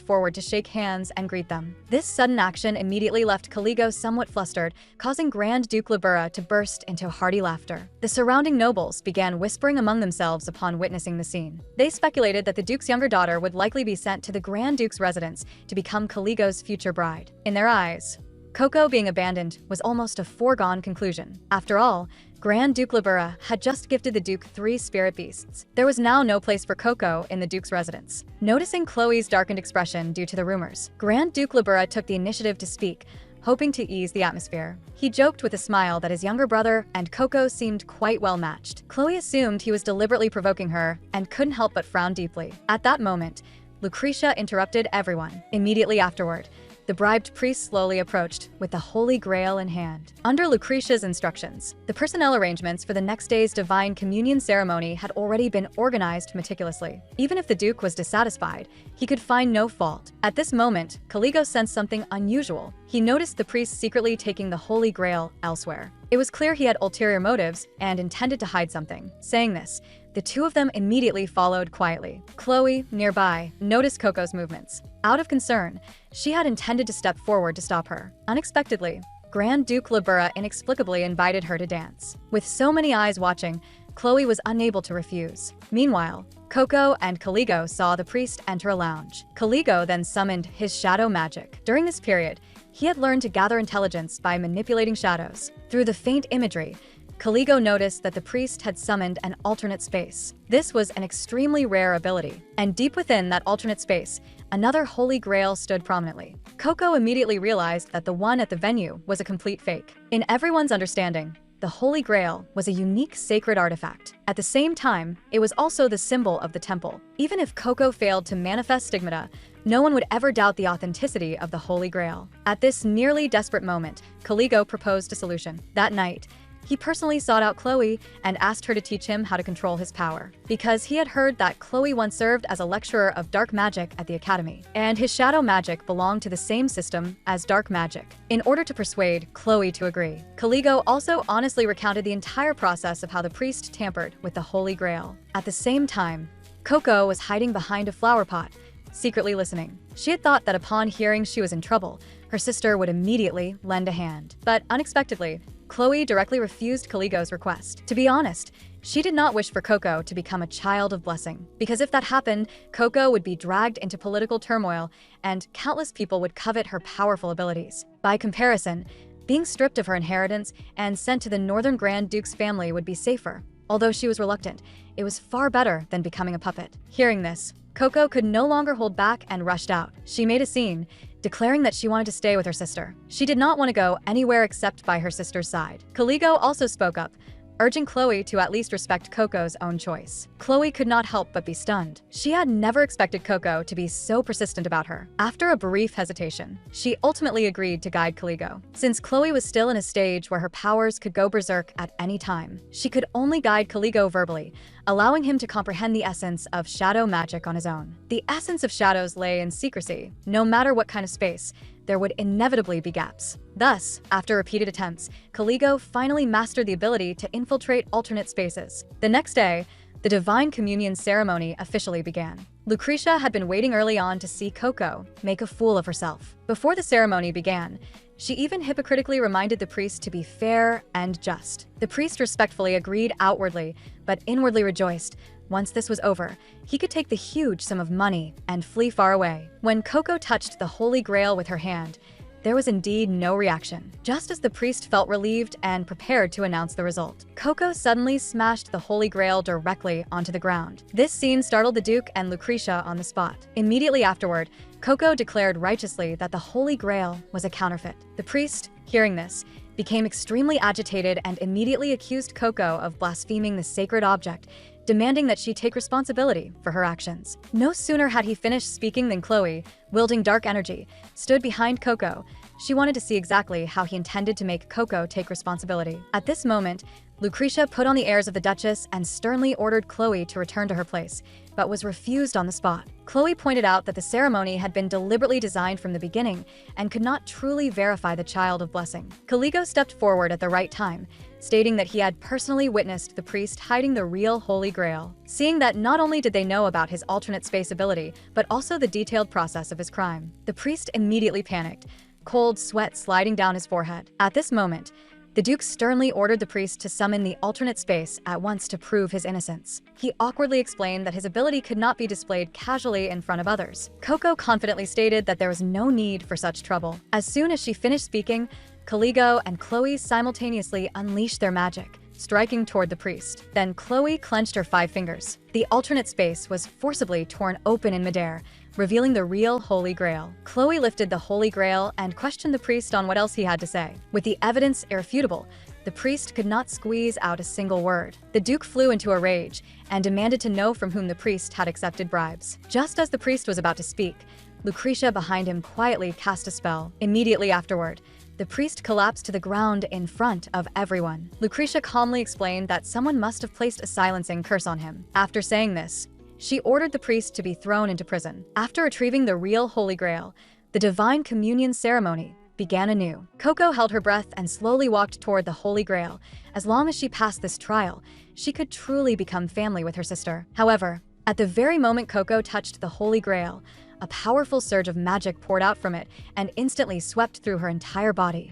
forward to shake hands and greet them. This sudden action immediately left Caligo somewhat flustered, causing Grand Duke Libera to burst into hearty laughter. The surrounding nobles began whispering among themselves upon witnessing the scene. They speculated that the Duke's younger daughter would likely be sent to the Grand Duke's residence to become Caligo's future bride. In their eyes, Coco being abandoned was almost a foregone conclusion. After all, Grand Duke Libera had just gifted the Duke 3 spirit beasts. There was now no place for Coco in the Duke's residence. Noticing Chloe's darkened expression due to the rumors, Grand Duke Libera took the initiative to speak, hoping to ease the atmosphere. He joked with a smile that his younger brother and Coco seemed quite well matched. Chloe assumed he was deliberately provoking her and couldn't help but frown deeply. At that moment, Lucretia interrupted everyone. Immediately afterward, the bribed priest slowly approached, with the Holy Grail in hand. Under Lucretia's instructions, the personnel arrangements for the next day's Divine Communion ceremony had already been organized meticulously. Even if the Duke was dissatisfied, he could find no fault. At this moment, Caligo sensed something unusual. He noticed the priest secretly taking the Holy Grail elsewhere. It was clear he had ulterior motives and intended to hide something. Saying this, the two of them immediately followed quietly. Chloe, nearby, noticed Coco's movements. Out of concern, she had intended to step forward to stop her. Unexpectedly, Grand Duke Libera inexplicably invited her to dance. With so many eyes watching, Chloe was unable to refuse. Meanwhile, Coco and Caligo saw the priest enter a lounge. Caligo then summoned his shadow magic. During this period, he had learned to gather intelligence by manipulating shadows. Through the faint imagery, Caligo noticed that the priest had summoned an alternate space. This was an extremely rare ability, and deep within that alternate space, another Holy Grail stood prominently. Coco immediately realized that the one at the venue was a complete fake. In everyone's understanding, the Holy Grail was a unique sacred artifact. At the same time, it was also the symbol of the temple. Even if Coco failed to manifest stigmata, no one would ever doubt the authenticity of the Holy Grail. At this nearly desperate moment, Caligo proposed a solution. That night, he personally sought out Chloe and asked her to teach him how to control his power, because he had heard that Chloe once served as a lecturer of dark magic at the academy, and his shadow magic belonged to the same system as dark magic. In order to persuade Chloe to agree, Caligo also honestly recounted the entire process of how the priest tampered with the Holy Grail. At the same time, Coco was hiding behind a flower pot, secretly listening. She had thought that upon hearing she was in trouble, her sister would immediately lend a hand. But unexpectedly, Chloe directly refused Caligo's request. To be honest, she did not wish for Coco to become a child of blessing, because if that happened, Coco would be dragged into political turmoil and countless people would covet her powerful abilities. By comparison, being stripped of her inheritance and sent to the Northern Grand Duke's family would be safer. Although she was reluctant, it was far better than becoming a puppet. Hearing this, Coco could no longer hold back and rushed out. She made a scene, declaring that she wanted to stay with her sister. She did not want to go anywhere except by her sister's side. Caligo also spoke up, urging Chloe to at least respect Coco's own choice. Chloe could not help but be stunned. She had never expected Coco to be so persistent about her. After a brief hesitation, she ultimately agreed to guide Caligo. Since Chloe was still in a stage where her powers could go berserk at any time, she could only guide Caligo verbally, allowing him to comprehend the essence of shadow magic on his own. The essence of shadows lay in secrecy. No matter what kind of space, there would inevitably be gaps. Thus, after repeated attempts, Caligo finally mastered the ability to infiltrate alternate spaces. The next day, the Divine Communion ceremony officially began. Lucretia had been waiting early on to see Coco make a fool of herself. Before the ceremony began, she even hypocritically reminded the priest to be fair and just. The priest respectfully agreed outwardly, but inwardly rejoiced. Once this was over, he could take the huge sum of money and flee far away. When Coco touched the Holy Grail with her hand, there was indeed no reaction. Just as the priest felt relieved and prepared to announce the result, Coco suddenly smashed the Holy Grail directly onto the ground. This scene startled the Duke and Lucretia on the spot. Immediately afterward, Coco declared righteously that the Holy Grail was a counterfeit. The priest, hearing this, became extremely agitated and immediately accused Coco of blaspheming the sacred object, demanding that she take responsibility for her actions. No sooner had he finished speaking than Chloe, wielding dark energy, stood behind Coco. She wanted to see exactly how he intended to make Coco take responsibility. At this moment, Lucretia put on the airs of the Duchess and sternly ordered Chloe to return to her place, but was refused on the spot. Chloe pointed out that the ceremony had been deliberately designed from the beginning and could not truly verify the child of blessing. Caligo stepped forward at the right time, stating that he had personally witnessed the priest hiding the real Holy Grail. Seeing that not only did they know about his alternate space ability, but also the detailed process of his crime, the priest immediately panicked, cold sweat sliding down his forehead. At this moment, the Duke sternly ordered the priest to summon the alternate space at once to prove his innocence. He awkwardly explained that his ability could not be displayed casually in front of others. Coco confidently stated that there was no need for such trouble. As soon as she finished speaking, Caligo and Chloe simultaneously unleashed their magic, striking toward the priest. Then Chloe clenched her 5 fingers. The alternate space was forcibly torn open in midair, revealing the real Holy Grail. Chloe lifted the Holy Grail and questioned the priest on what else he had to say. With the evidence irrefutable, the priest could not squeeze out a single word. The Duke flew into a rage and demanded to know from whom the priest had accepted bribes. Just as the priest was about to speak, Lucretia behind him quietly cast a spell. Immediately afterward, the priest collapsed to the ground in front of everyone. Lucretia calmly explained that someone must have placed a silencing curse on him. After saying this, she ordered the priest to be thrown into prison. After retrieving the real Holy Grail, the Divine Communion ceremony began anew. Coco held her breath and slowly walked toward the Holy Grail. As long as she passed this trial, she could truly become family with her sister. However, at the very moment Coco touched the Holy Grail, a powerful surge of magic poured out from it and instantly swept through her entire body.